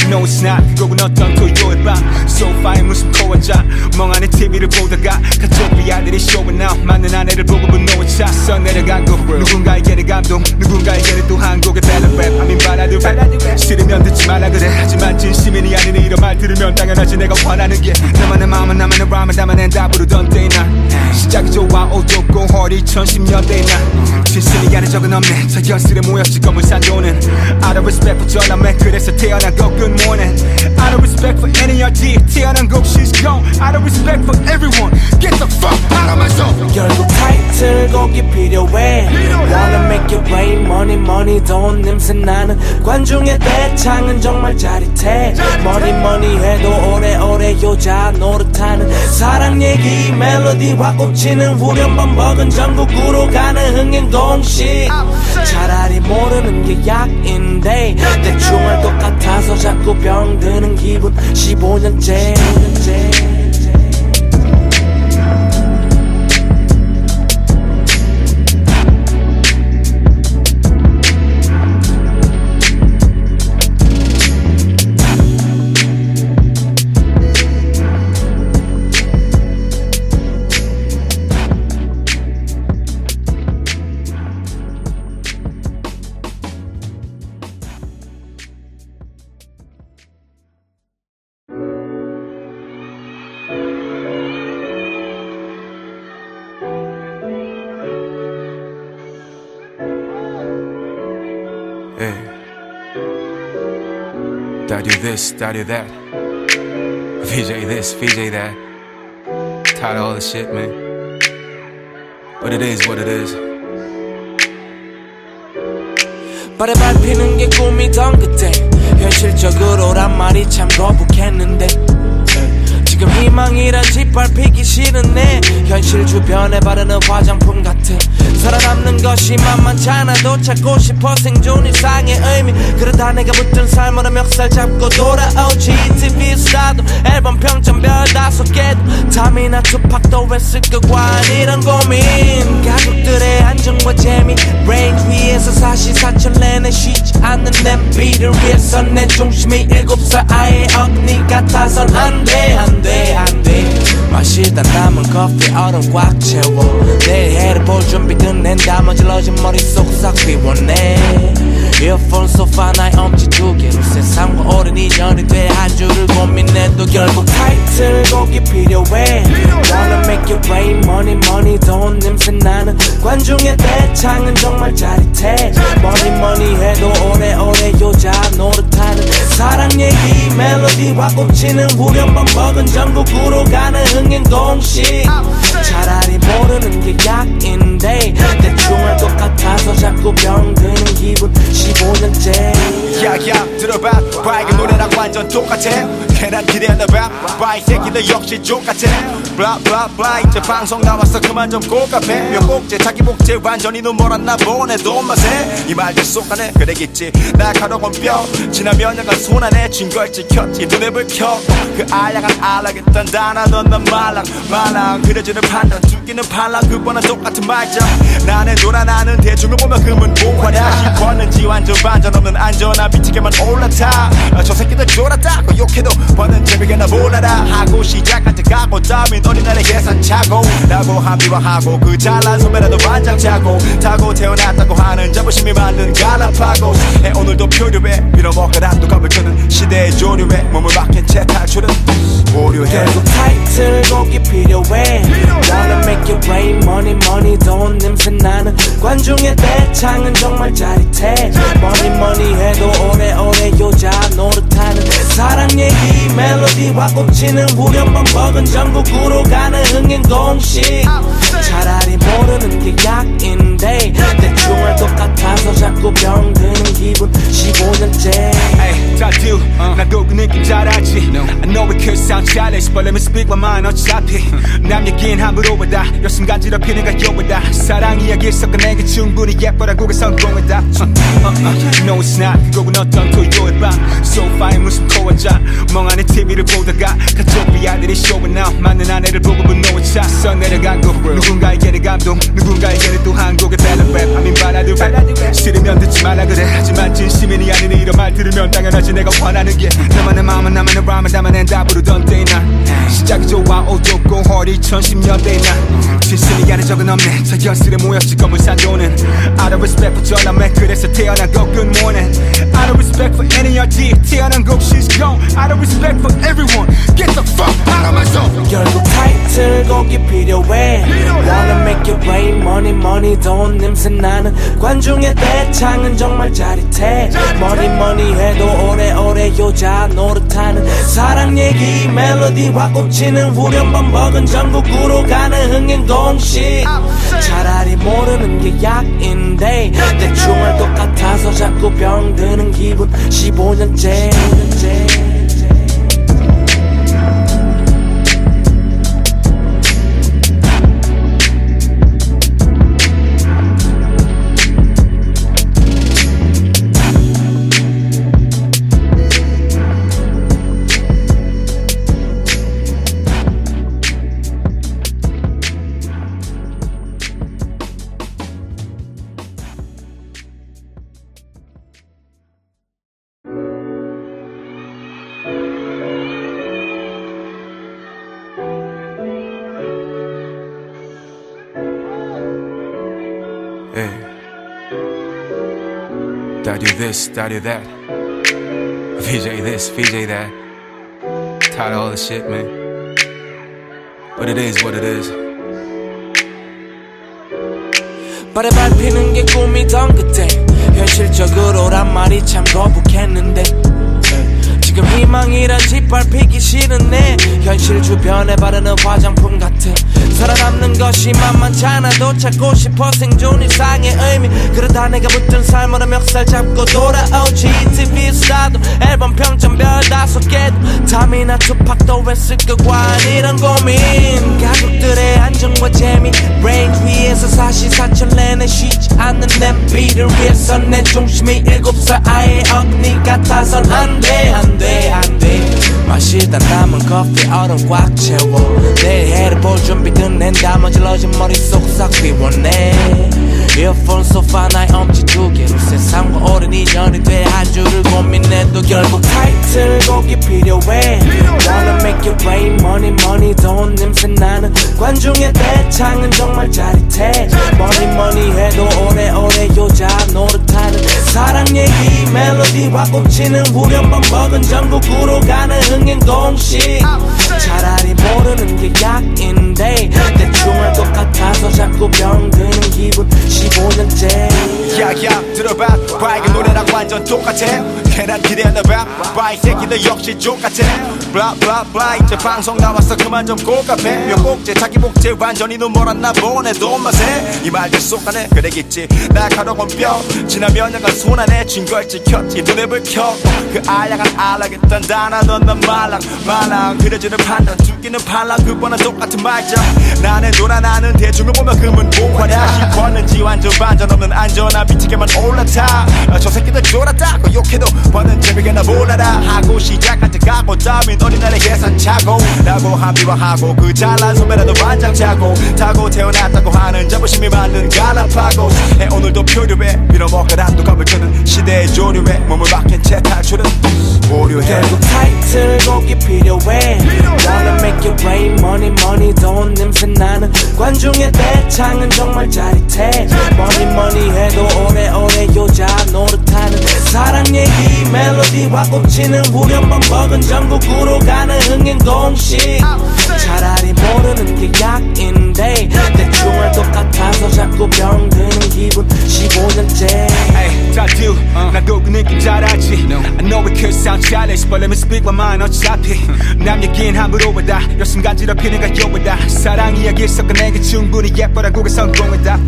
No it's not 그곡은 어떤 토요일 밤 소파에 무슨 코어자 멍하니 TV를 보다가 가족 아들이 쇼에 나와 맞는 아내를 보고 분노에 차 써내려간 곡 누군가에게는 감동 누군가에게는 또 한 곡의 밸런 랩 I mean 바라도 랩 싫으면 듣지 말라 그래 하지만 진심이 아닌 이런 말 들으면 당연하지 내가 원하는 게 나만의 마음은 나만의 람을 담아낸다 부르던 때의 날 시작이 좋아 어둡고 허리 2010년대의 날 진심이 아닌 적은 없네 저 현실에 모였지 검은 산도는 Out of respect for 전함에 그래서 태어난 곡 Good morning Out of respect for NERD 태어난 곡 She's gone Out of respect for everyone Get the fuck out of my zone 결국 타이틀곡이 필요해 Wanna make it rain money money 돈 냄새 나는 관중의 대창은 정말 짜릿해 Money money 해도 오래오래 여자 노릇하는 사랑 얘기 멜로디와 꽂히는 후렴만 먹은 전국으로 가는 흥행 공식 차라리 모르는 게 약인데 대충 할 것 같아서 자꾸 병드는 기분 15년째 Hey. I do this, I do that. VJ this, VJ that. Tired of all this shit, man. But it is what it is. 발에 밟히는 게 꿈이던 그때 현실적으로란 말이 참 거북했는데 지금 희망이란 짓밟히기 싫은 내 현실 주변에 바르는 화장품 같아 살아남는 것이 만만치 않아도 찾고 싶어 생존 일상의 의미 그러다 내가 붙든 삶으로 멱살 잡고 돌아오지 TV 스타도 앨범 평점 별 5개도 담이나 투팍도 했을 것 과한 이런 고민 가족들의 안정과 재미 레인지 위에서 사시사철 내내 쉬지 않는 냄비를 위해서 내 중심이 7살 아이의 어금니 같아선 안돼 마시다 남은 커피 얼음 꽉 채워 내일 해를 볼 준비 끝낸 나머지 러진 머릿속 싹 비워내 이어폰 소파 나의 엄지 두 개로 세상과 오랜 인연이 돼 한 줄을 고민해도 결국 타이틀곡이 필요해 Wanna make it rain money money 돈 냄새 나는 관중의 대창은 정말 짜릿해 Money money 해도 오래오래 여자 노릇하는 사랑 얘기 멜로디와 꽂히는 후렴만 먹은 전국으로 가는 흥행 공식 차라리 모르는 게 약인데 대충 할 것 같아서 자꾸 병드는 기분 15년째 야야 들어봐 밝은 노래랑 완전 똑같아 괜한 기대하나봐 바이 새끼들 역시 족같아 블라블라블라 이제 방송 나왔어 그만 좀 고갑해 몇 곡째 자기 복제 완전히 눈멀었나 보네 돈맛에 이 말들 쏙하네 그래겠지 날카로운 뼈 지난 몇 년간 손안에 쥔걸 찍혔지 눈에 불 켜고 그 알량한 알락했던 단어 넌 말랑 그려지는 판단 죽기는 팔랑 그거는 똑같은 말자 나는 돌아 나는 대중을 보면 금은 복화냐 싶었는지 완전 반전 없는 안전한 미치게만 올라타 저 새끼들 졸았다고 욕해도 버는 재미가 몰라라 하고 시작할 때 가고 다음엔 어린날의 계산차고 라고 합리화하고 그 잘난 선배라도 반장 차고 타고 태어났다고 하는 자부심이 만든 갈라파고스 오늘도 표류해 밀어먹으란도 감을 끄는 시대의 조류에 몸을 박힌 채 탈출은 오류해 결국 타이틀곡이 필요해 Wanna make it rain money money 돈 냄새 나는 관중의 대창은 정말 짜릿해 money money 해도 오래오래 여자 노릇하는 사랑 얘기 멜로디와 꽂히는 후렴만 먹은 전국으로 가는 흥행 공식 차라리 모르는 게 약인데 대충 할 것 같아서 자꾸 병드는 기분 15년째 다들 나도 그 느낌 잘 알지 I know it could sound childish But let me speak my mind 어차피 남 얘긴 함부로 와다 여순 간지럽히는 가요보다 사랑 이야기 섞어내기 충분히 예뻐라고 그 성공했다 No it's not 그거는 어떤 토요일 밤 소파에 무슨 코어자 멍하니 TV를 보다가 가족 아들이 쇼에 나와 맞는 아내를 보고 분노에 차 써내려간 곡 누군가에게는 감동 누군가에게는 또 한국의 밸런랩 I mean 발라드 싫으면 듣지 말라 그래 하지만 진심이 아닌 이런 말 들으면 당연하지 내가 원하는 게 나만의 마음은 나만의 람을 담아낸다 부르던 때의 날 시작이 좋아 어둡고 허리 2010년대의 날 진심이 아닌 적은 없네 저 연슬에 모였지 검은 산도는 Out of respect for 전남매 그래서 태어난 곡 good morning Out of respect for NERD 태어난 곡 she's gone Out of respect for everyone Get the fuck out of my zone 결국 타이틀곡이 필요해 Wanna make it rain money money 돈 냄새 나는 관중의 대창은 정말 짜릿해 money money 해도 오래오래 여자 노릇하는 사랑 얘기 멜로디와 꽂히는 후렴만 먹은 전국으로 가는 흥행 공식 차라리 모르는 게 약인데 대충 할 것 같아서 자꾸 병드는 기분 15년째 Hey. I do this, I do that. VJ this, VJ that. Tired of all the shit, man. But it is what it is. 발에 밟히는 게 꿈이던 그때 현실적으로란 말이 참 거북했는데 지금 희망이란 짓밟히기 싫은데 현실 주변에 바르는 화장품 같아 살아남는 것이 만만치 않아도 찾고 싶어 생존 일상의 의미 그러다 내가 붙든 삶으로 멱살 잡고 돌아오지 TV 스타도 앨범 평점 별 5개도 탐이나 투팍도 했을 것 과한 이런 고민 가족들의 안정과 재미 레인지 위에서 사시사철 내내 쉬지 않는 냄비를 위해서 내 중심이 7살 아이의 어금니 같아선 안돼 마시다 남은 커피 얼음 꽉 채워 내일 해를 볼 준비 끝낸 다머질러진 머릿속 싹 비워내 이어폰 소파 나의 엄지 2개로 세상과 오랜 인연이 돼 한 줄을 고민해도 결국 타이틀곡이 필요해 Wanna make it rain money money 돈 냄새 나는 관중의 대창은 정말 짜릿해 money money 해도 오래오래 여자 노릇하는 사랑 얘기 멜로디와 꽂히는 후렴만 먹은 전국으로 가는 흥행 공식 차라리 모르는 게 약인데 대충할 것 같아서 자꾸 병드는 기분 15년째 야야 들어봐 밝은 노래랑 완전 똑같아 괜한 기대하나봐 이 새끼들 역시 족같아 블라블라블라 이제 방송 나왔어 그만 좀 꼴값해 몇 곡째 자기 복제 완전히 눈 멀었나 보네 돈맛에 이 말들 쏙하네 그래겠지 날카로운 뼈 지난 몇 년간 손안에 쥔 걸 지켰지 눈에 불 켜고 그 알량한 알락했던 단어던 넌 말랑 그려지는 판단 죽이는 반란 그번은 똑같은 말장 나는 돌아 나는 대중을 보면 금은 공화야 씹었는지 완전 반전 없는 안전한 미치게만 올라타 저 새끼들 졸았다고 욕해도 버는 재미가 몰라라 하고 시작할 때 가고 따윈 어린날의 계산차고 라고 합리화하고 그 잘난 선배라도 반장 차고 타고 태어났다고 하는 자부심이 만든 갈라파고 오늘도 표류해 밀어먹으라 또 겁을 주는 시대의 조류에 몸을 박힌 채 탈출은 오류해 결국 타이틀곡이 필요해 Wanna make it rain money money 돈 냄새 나는 관중의 대창은 정말 짜릿해 money 해도 오래오래 여자 노릇하는 사랑 얘기 멜로디와 꽂히는 후렴만 먹은 전국으로 가는 흥행 공식 차라리 모르는 게 약인데 대충할 것 같아서 자꾸 병드는 기분 15년째 다듀 나도 그 느낌 잘 알지 I know it could sound childish but let me speak my mind 어차피 남 얘긴 함부로 받아 열심 간지럽히는 가요보다 사랑 이야기 섞어 내게 충분히 예뻐라고 그 성공이다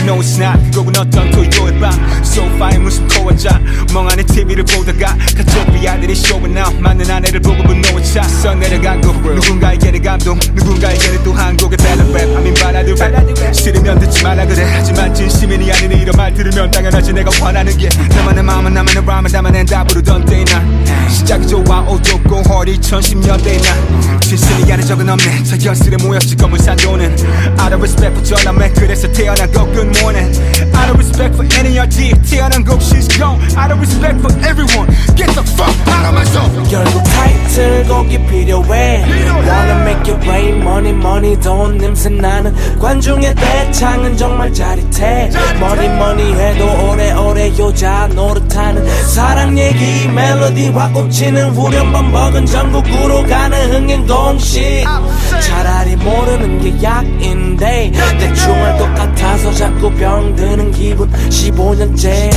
No it's not 그곡은 어떤 토요일 밤 소파에 무슨 코어자 멍하니 TV를 보다가 가족 아들이 쇼에 나와 맞는 아내를 보고 분노에 차 써내려간 곡 누군가에게는 감동 누군가에게는 또 한 곡의 밸런스 랩 I mean 발라드 랩 싫으면 듣지 말라 그래 하지만 진심이 아닌 이런 말 들으면 당연하지 내가 원하는 게 나만의 마음은 나만의 람을 담아낸 다 부르던 때나 시작이 좋아 어둡고 허리 2010년대 나 진심이 아닌 적은 없네 저 현실에 모였지 검은 산도는 Out of respect for 전함에 그래서 태어난 곡 Good morning Out of respect for NERD 태어난 곡 She's gone Out of respect for everyone Get the fuck out of my zone 결국 타이틀곡이 필요해 Wanna make it rain money money 돈 냄새 나는 관중의 대창은 정말 짜릿해 money 해도 오래오래 여자 노릇하는 사랑 얘기 멜로디와 꽂히는 후렴만 먹은 전국으로 가는 흥행 공식 차라리 모르는 게 약인데 대충할 것 같아서 자꾸 병드는 기분 15년째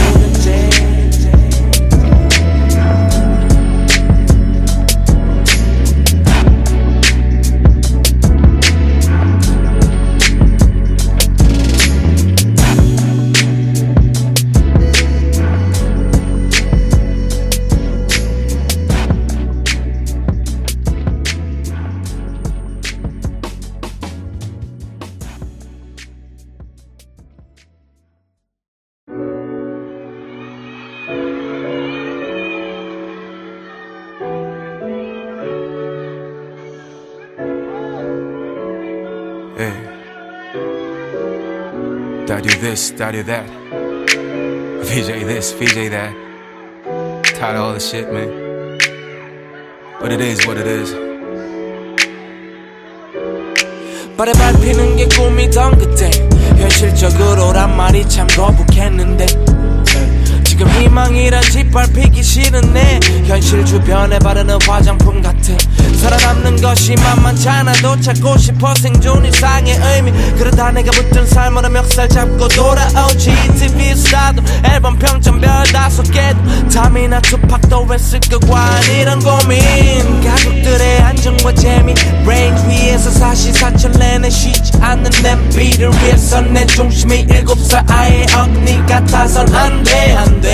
Hey. I do this, I do that. VJ this, VJ that. Tired of all the shit, man. But it is what it is. 발에 밟히는 게 꿈이던 그때 현실적으로란 말이 참 거북했는데 지금 희망이란 짓밟히기 싫은데 현실 주변에 바르는 화장품 같아 살아남는 것이 만만치 않아도 찾고 싶어 생존 일상의 의미 그러다 내가 붙든 삶으로 멱살 잡고 돌아오지 TV 스타도 앨범 평점 별 5개도 탐이나 투팍도 했을 것 과한 이런 고민 가족들의 안정과 재미 레인지 위에서 사시사철 내내 쉬지 않는 냄비를 위해서 내 중심이 7살 아이의 어금니 같아선 안돼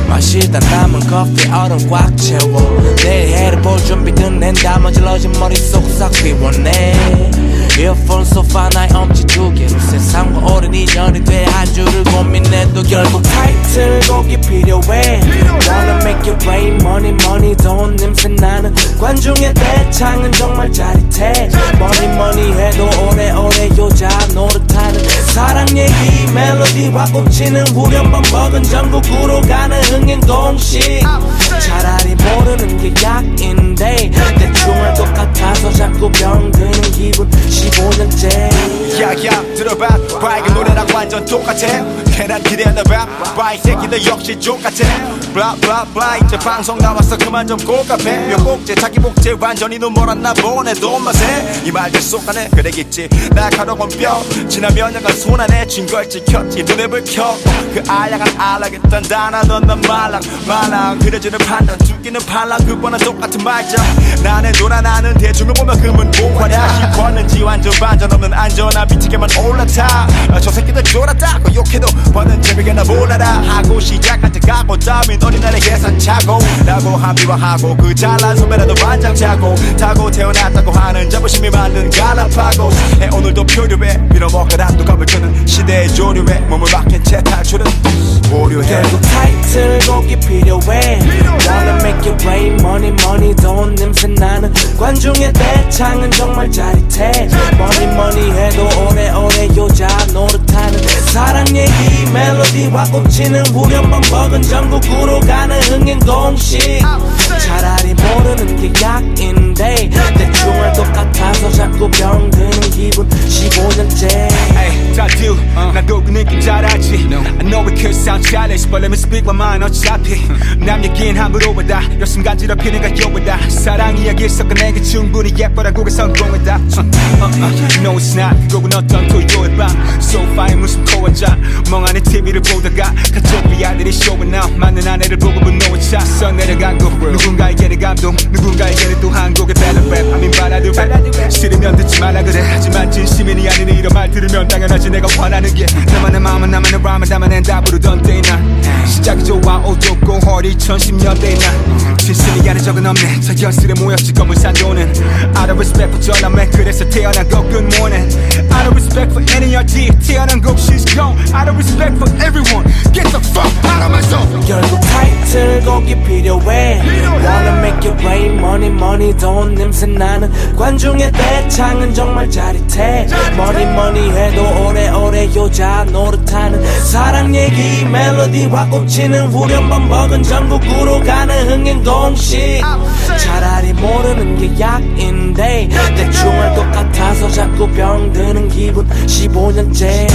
마시다 남은 커피 얼음 꽉 채워 내일 해를 볼 준비 끝낸 나머지 러진 머릿속 싹 비워내 이어폰 소파 나의 엄지 2개로 세상과 오랜 인연이 돼 한 줄을 고민해도 결국 타이틀곡이 필요해 Wanna make it rain money money 돈 냄새 나는 관중의 대창은 정말 짜릿해 money 해도 오래오래 여자 노릇하는 사랑 얘기 멜로디와 꽂히는 후렴만 먹은 전국으로 가는 흥행 공식 차라리 모르는 게 약인데 대충 할 것 같아서 자꾸 병드는 기분 15년째 야야 들어봐 밝은 노래랑 완전 똑같아 괜한 기대하나봐 이 새끼들 역시 똑같아 블라블라블라 이제 방송 나왔어 그만 좀 고갑해 몇 곡째 자기 복제 완전히 눈멀었나 보네 돈 맛에 이 말들 쏙하네 그래겠지 날카로운 뼈 지난 몇 년간 손안에 쥔 걸 지켰지 눈에 불 켜고 그 알약한 알락했던 단어 넌 말랑 그려지는 판단 죽이는 팔랑 그거나 똑같은 말장 나는 노란하는 대중을 보면 금은 복화냐 싶었는지 완전 반전 없는 안전한 비티게만 올라타 저 새끼들 졸았다고 욕해도 버는 재미가 몰라라 하고 시작한 적 가고 다음엔 어린날의 계산차고 라고 합리화하고 그 잘난 선배라도 반장 차고 타고 태어났다고 하는 자부심이 만든 갈라파고스 오늘도 표류해 밀어먹으라 또 겁을 주는 시대의 조류에 몸을 맡긴 채 탈출은 오류해 결국 타이틀곡이 필요해 Wanna make it rain money 돈 냄새 나는 관중의 대창은 정말 짜릿해 money 해도 오래오래 여자 노릇하는 사랑 얘기 멜로디와 꽂히는 후렴만 먹은 전국으로 가는 흥행 공식 차라리 모르는 게 약인데 대충 할 것 같아서 자꾸 병드는 기분 15년째 I do 나도 그 느낌 잘 알지 I know it could sound childish But let me speak my mind 어차피 남 얘긴 함부로 받아 열심 간지럽히는 가요보다 사랑 이야기 섞어 내게 충분히 예뻐라고 그 성공했다 No it's not 그건 어떤 토요일 밤 소파에 무슨 코어자 멍하니 TV를 보다가 가족비 아들이 쇼에 나와 맞는 아내를 보고 분노에 차 써내려간 곡 누군가에게는 감동 누군가에게는 또 한 곡의 battle rap I mean 발라드 랩 싫으면 듣지 말라 그래 하지만 진심이 아닌 이런 말 들으면 당연하지 내가 원하는 게 나만의 마음은 나만의 람을 담아낸다 부르던 때의 날 시작이 좋아 어둡고 허리 2010년대의 날 진심이 아닌 적은 없네 저 현실에 모였지 검은 산도는 Out of respect for 전남매 그래서 태어난 곡 good morning Out of respect for NERD 태어난 곡 she's gone Out of respect for everyone Get the fuck out of my zone 결국 타이틀곡이 필요해 Wanna make it rain money 돈 냄새 나는 관중의 대창은 정말 짜릿해 money 해도 오래오래 여자 노릇하는 사랑 얘기 멜로디와 꽂히는 후렴만 먹은 전국으로 가는 흥행 공식 차라리 모르는 게 약인데 대충 할 것 같아서 자꾸 병드는 기분 15년째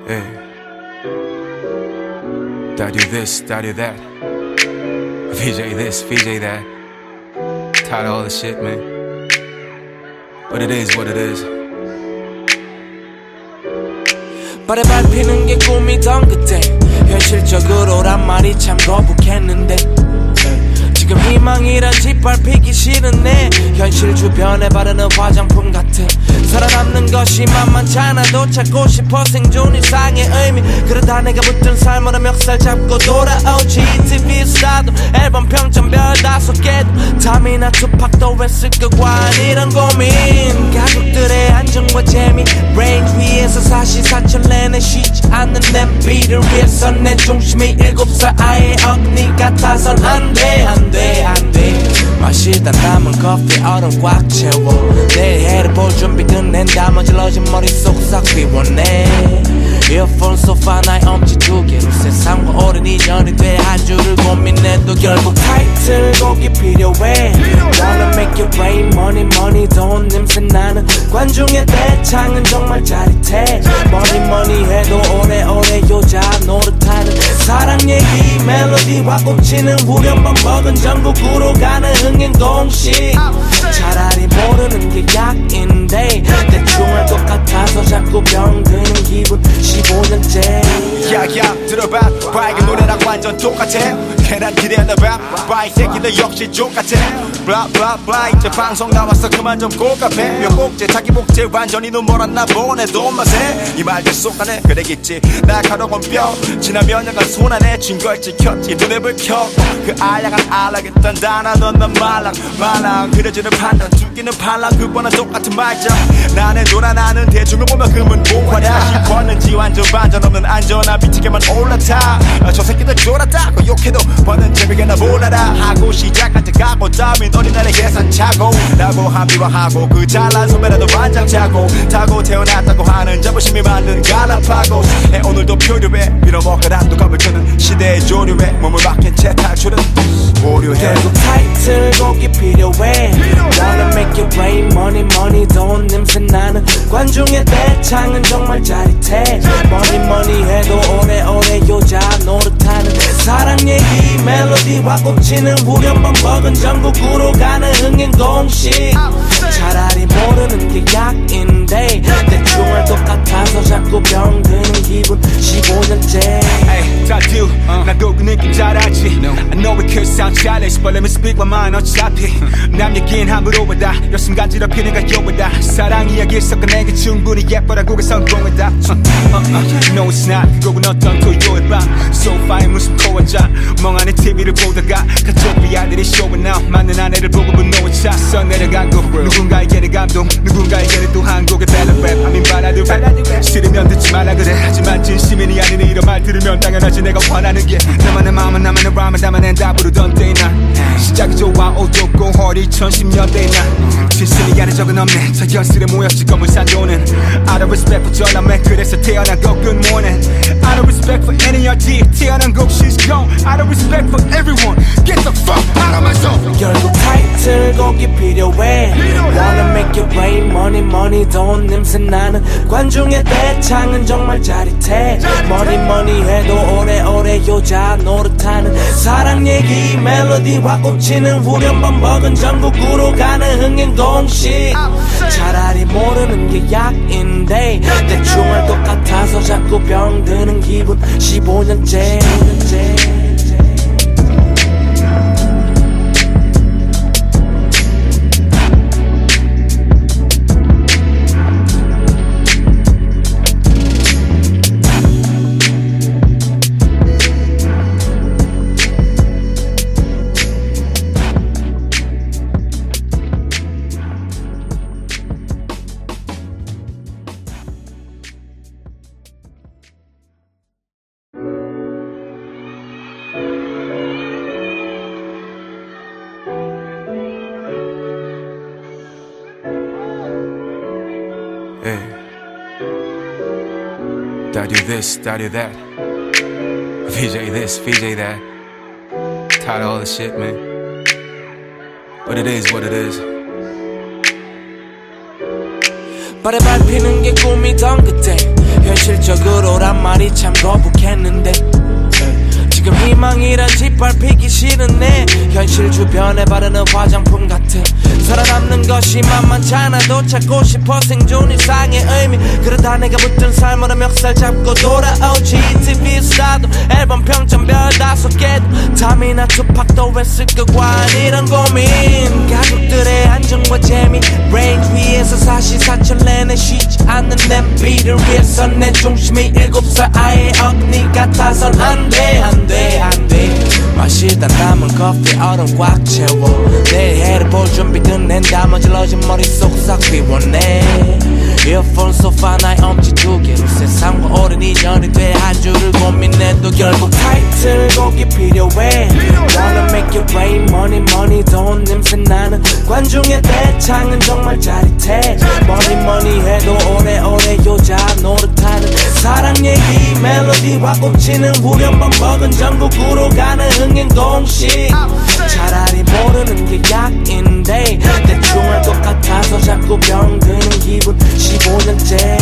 Hey. I do this, I do that. VJ this, VJ that. Tired of all this shit, man. But it is what it is. 발에 밟히는 게 꿈이던 그때 현실적으로란 말이 참 거북했는데 지금 희망이란 짓밟히기 싫은데 현실 주변에 바르는 화장품 같아 살아남는 것이 만만치 않아도 찾고 싶어 생존 일상의 의미 그러다 내가 붙든 삶으로 멱살 잡고 돌아오지 TV 스타도 앨범 평점 별 5개도 담이나 투팍도 했을 거 과연 이런 고민 가족들의 안정과 재미 레인지 위에서 사시사철 내내 쉬지 않는 냄비를 위해서 내 중심이 7살 아이의 어금니 같아선 안돼 마시다 남은 커피 얼음 꽉 채워 내일 해를 볼 준비 끝낸 다머질러진 머릿속 싹 비워내 이어폰 소파 나의 엄지 2개로 세상과 오랜 인연이 돼 한 줄을 고민해도 결국 타이틀곡이 필요해 Wanna make it rain money 돈 냄새 나는 관중의 대창은 정말 짜릿해 money 해도 오래오래 여자 노릇하는 사랑 얘기 멜로디와 꽂히는 후렴만 먹은 전국으로 가는 흥행 공식 차라리 모르는 게 약인데 대충 할 것 같아서 자꾸 병드는 기분 15년째 야야 들어봐 밝은 노래랑 완전 똑같아 계란 기대나 봐 이 새끼들 역시 족같아 블라블라블라 이제 방송 나왔어 그만 좀 고갑해 몇 곡째 자기 복제 완전히 눈멀었나 보네 돈맛에 이 말들 쏙하네 그래겠지 날카로운 뼈 지난 몇 년간 손안에 쥔 걸 지켰지 눈에 불 켜 그 알량한 알락했던 단어 넌 말랑 그려지는 판단 죽이는 반란 그거나 똑같은 말자 나는 돌아 나는 대중을 보면 금은 공화다 싶었는지 완전 반전 없는 안전한 비치게만 올라타 저 새끼들 졸았다고 욕해도 버는 재미게나 몰라라 하고 시작할 때 가고 다음엔 어린날의 계산차고 라고 합리화하고 그 잘난 선배라도 반장 차고 타고 태어났다고 하는 자부심이 만든 갈라파고 오늘도 표류해 밀어먹으란 독감을 켜는 시대의 조류에 몸을 박힌 채 탈출은 오류해 결국 타이틀곡이 필요해 Wanna make it rain money money 돈 냄새 나는 관중의 대창은 정말 짜릿해 Money money 해도 오래오래 여자 노릇하는 사랑 얘기 멜로디와 꽂히는 후렴만 먹은 전국으로 가는 흥행 공식 차라리 모르는 게 약인데 대충을 똑같아서 자꾸 병드는 기분 15년째 다들 나도 그 느낌 잘 알지 I know it could sound childish But let me speak my mind 어차피 남 얘긴 함부로 와다 열심 간지럽히는 가요보다 사랑 이야기 섞어낸 게 충분히 예뻐라고 그 성공이다 No it's not 그곡은 어떤 토요일 밤 소파에 무슨 코어자 멍하니 TV를 보다가 가족 비아들이 쇼에 나와 맞는 아내를 보고 분노에 찼어 내려간 곡 누군가에게는 감동 누군가에게는 또 한국의 밸런스 랩 I mean 바라도 랩 싫으면 듣지 말라 그래 하지만 진심이 아니니 이런 말 들으면 당연하지 내가 원하는 게 나만의 마음은 나만의 람을 담아낸다 부르던 때나 시작이 좋아 어둡고 허리 2010년대 나 진심이 아닌 적은 없네 저 현실에 모였지 검은 산도는 Out of respect for 전남매 그래서 태어난 곡 Good morning Out of respect for NERD 태어난 곡 She's gone Out of respect for everyone Get the fuck out of my zone 결국 타이틀곡이 필요해 Wanna make it rain money money 돈 냄새 나는 관중의 대창은 정말 짜릿해 Money money 해도 오래오래 여자 노릇하는 사랑 얘기 멜로디와 꽂히는 후렴만 먹은 전국으로 가는 흥행 공식 차라리 모르는 게 약인데 대충을 똑같아서 자꾸 병드는 기분 15년째 Hey, I do this, I do that. VJ this, VJ that. Tired of all this shit, man. But it is what it is. 발에 밟히는 게 꿈이던 그때 현실적으로란 말이 참 거북했는데 지금 희망이란 짓밟히기 싫은 내 현실 주변에 바르는 화장품 같아 살아남는 것이 만만치 않아도 찾고 싶어 생존 일상의 의미 그러다 내가 붙든 삶으로 멱살 잡고 돌아오지 TV 스타도 앨범 평점 별 5개도 담이나 투팍도 했을 거 과연 이런 고민 가족들의 안정과 재미 레인지 위에서 사시사철 내내 쉬지 않는 냄비를 위해서 내 중심이 7살 아이의 어금니 같아선 안돼 마시다 남은 커피 얼음 꽉 채워 내일 해를 볼 준비 끝낸 나머지 러진 머릿속 싹 비워내 이어폰 소파 나의 엄지 2개로 세상과 오랜 인연이 돼 한 줄을 고민해도 결국 타이틀곡이 필요해 Wanna make it rain money money 돈 냄새 나는 관중의 대창은 정말 짜릿해 Money money 해도 오래오래 여자 노릇하는 사랑 얘기 멜로디와 꽂히는 후렴만 먹은 전국으로 가는 흥행 공식 차라리 모르는 게 약인데 대충을 똑같아서 자꾸 병드는 기분 15년째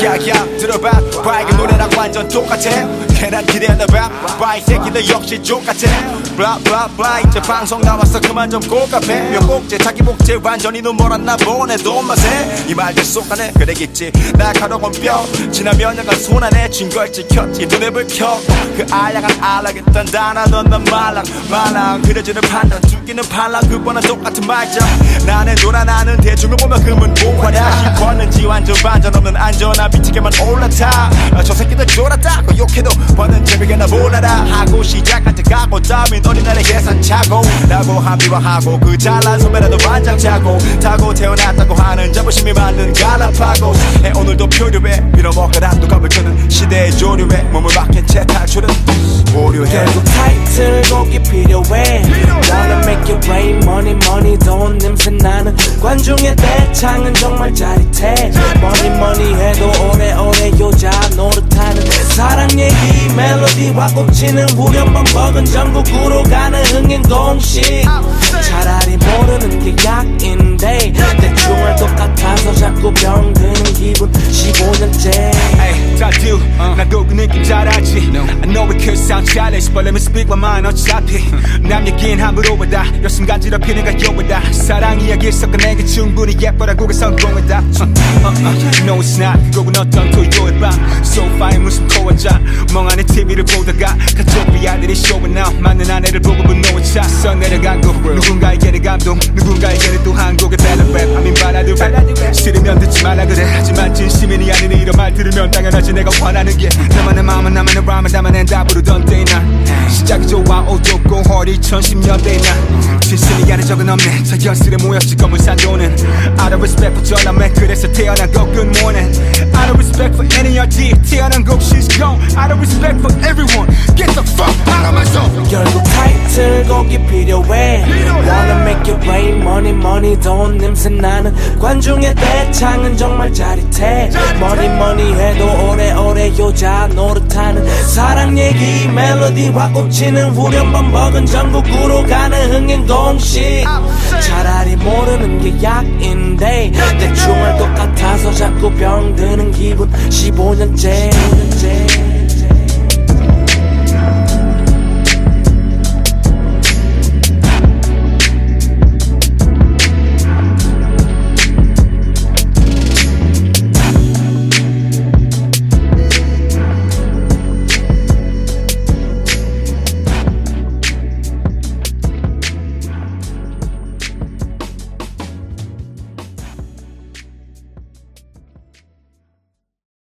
야야 들어 들어봐 밝은 노래랑 완전 똑같아 괜한 기대하나봐 이 새끼들 역시 족같아 blah blah blah 이제 방송 나왔어 그만 좀 꼴값해 몇 곡째 자기 복제 완전히 눈멀었나 보네 돈 맛에 이 말들 쏙하네 그래겠지 날카로운 뼈 지난 몇 년간 손안에 쥔 걸 지켰지 눈에 불 켜고 그 알량한 알락했던 단어던 넌 말랑 그려지는 판단 죽이는 판랑 그거는 똑같은 말자 나는 돌아 나는 대중을 보면 금은 고화다 시권는지 완전 반전 없는 안전한 미치게만 올라타 저 새끼들 졸았다고 욕해도 버는 재미가 나 몰라라 하고 시작한 데 가고 다음엔 어린날의 계산차고 라고 합리화하고 그 잘난 선배라도 반장 차고 타고 태어났다고 하는 자부심이 만든 갈라파고 오늘도 표류해 빌어먹으라 또 겁을 주는 시대의 조류에 몸을 맡긴 채 탈출은 오류해 결국 타이틀곡이 필요해 Wanna make it rain money money 돈 냄새 나는 관중의 대창은 정말 짜릿해 money money 해도 오래오래 여자 노릇하는 사랑 얘기 멜로디와 꽂히는 후렴만 먹은 전국으로 가는 흥행 공식 차라리 모르는 게 약인데 대충을 똑같아서 자꾸 병드는 기분 15년째 Hey, 다듀 나도 그 느낌 잘 알지 I know it could sound childish But let me speak my mind 어차피 남 얘긴 함부로 받아 열심 간지럽히는 가요보다 사랑 이야기 섞어내기 충분히 예뻐라고 그 성공이다 No it's not 그곡은 어떤 토요일 밤 소파에 무슨 코어자 멍하니 TV를 보다가 가족 아들이 쇼에 나와 맞는 아내를 보고 분노에 차 써내려간 곡 누군가에게는 감동 누군가에게는 또 한 곡의 밸런 랩 I mean 발라드 랩 싫으면 듣지 말라 그래 하지만 진심이 아닌 이런 말 들으면 당연하지 내가 화나는 게 나만의 마음은 나만의 람을 담아낸다 부르던 때의 날 시작이 좋아 어둡고 허리 2010년대의 날 진심이 아닌 적은 없네 저 현실에 모였지 검은 산도는 Out of respect for 전함에 그래서 태어난 곡 Good morning Out of respect for NERD 태어난 곡 She's gone Out of respect for everyone Get the fuck out of my zone 결국 타이틀곡이 필요해 Wanna make it rain money money 돈 냄새 나는 관중의 대창은 정말 짜릿해 money money 해도 오래오래 여자 노릇하는 사랑 얘기 멜로디와 꽂히는 후렴만 먹은 전국으로 가는 흥행 공식 차라리 모르는 게 약인데 대충을 똑같아서 자꾸 병드는 기분 15년째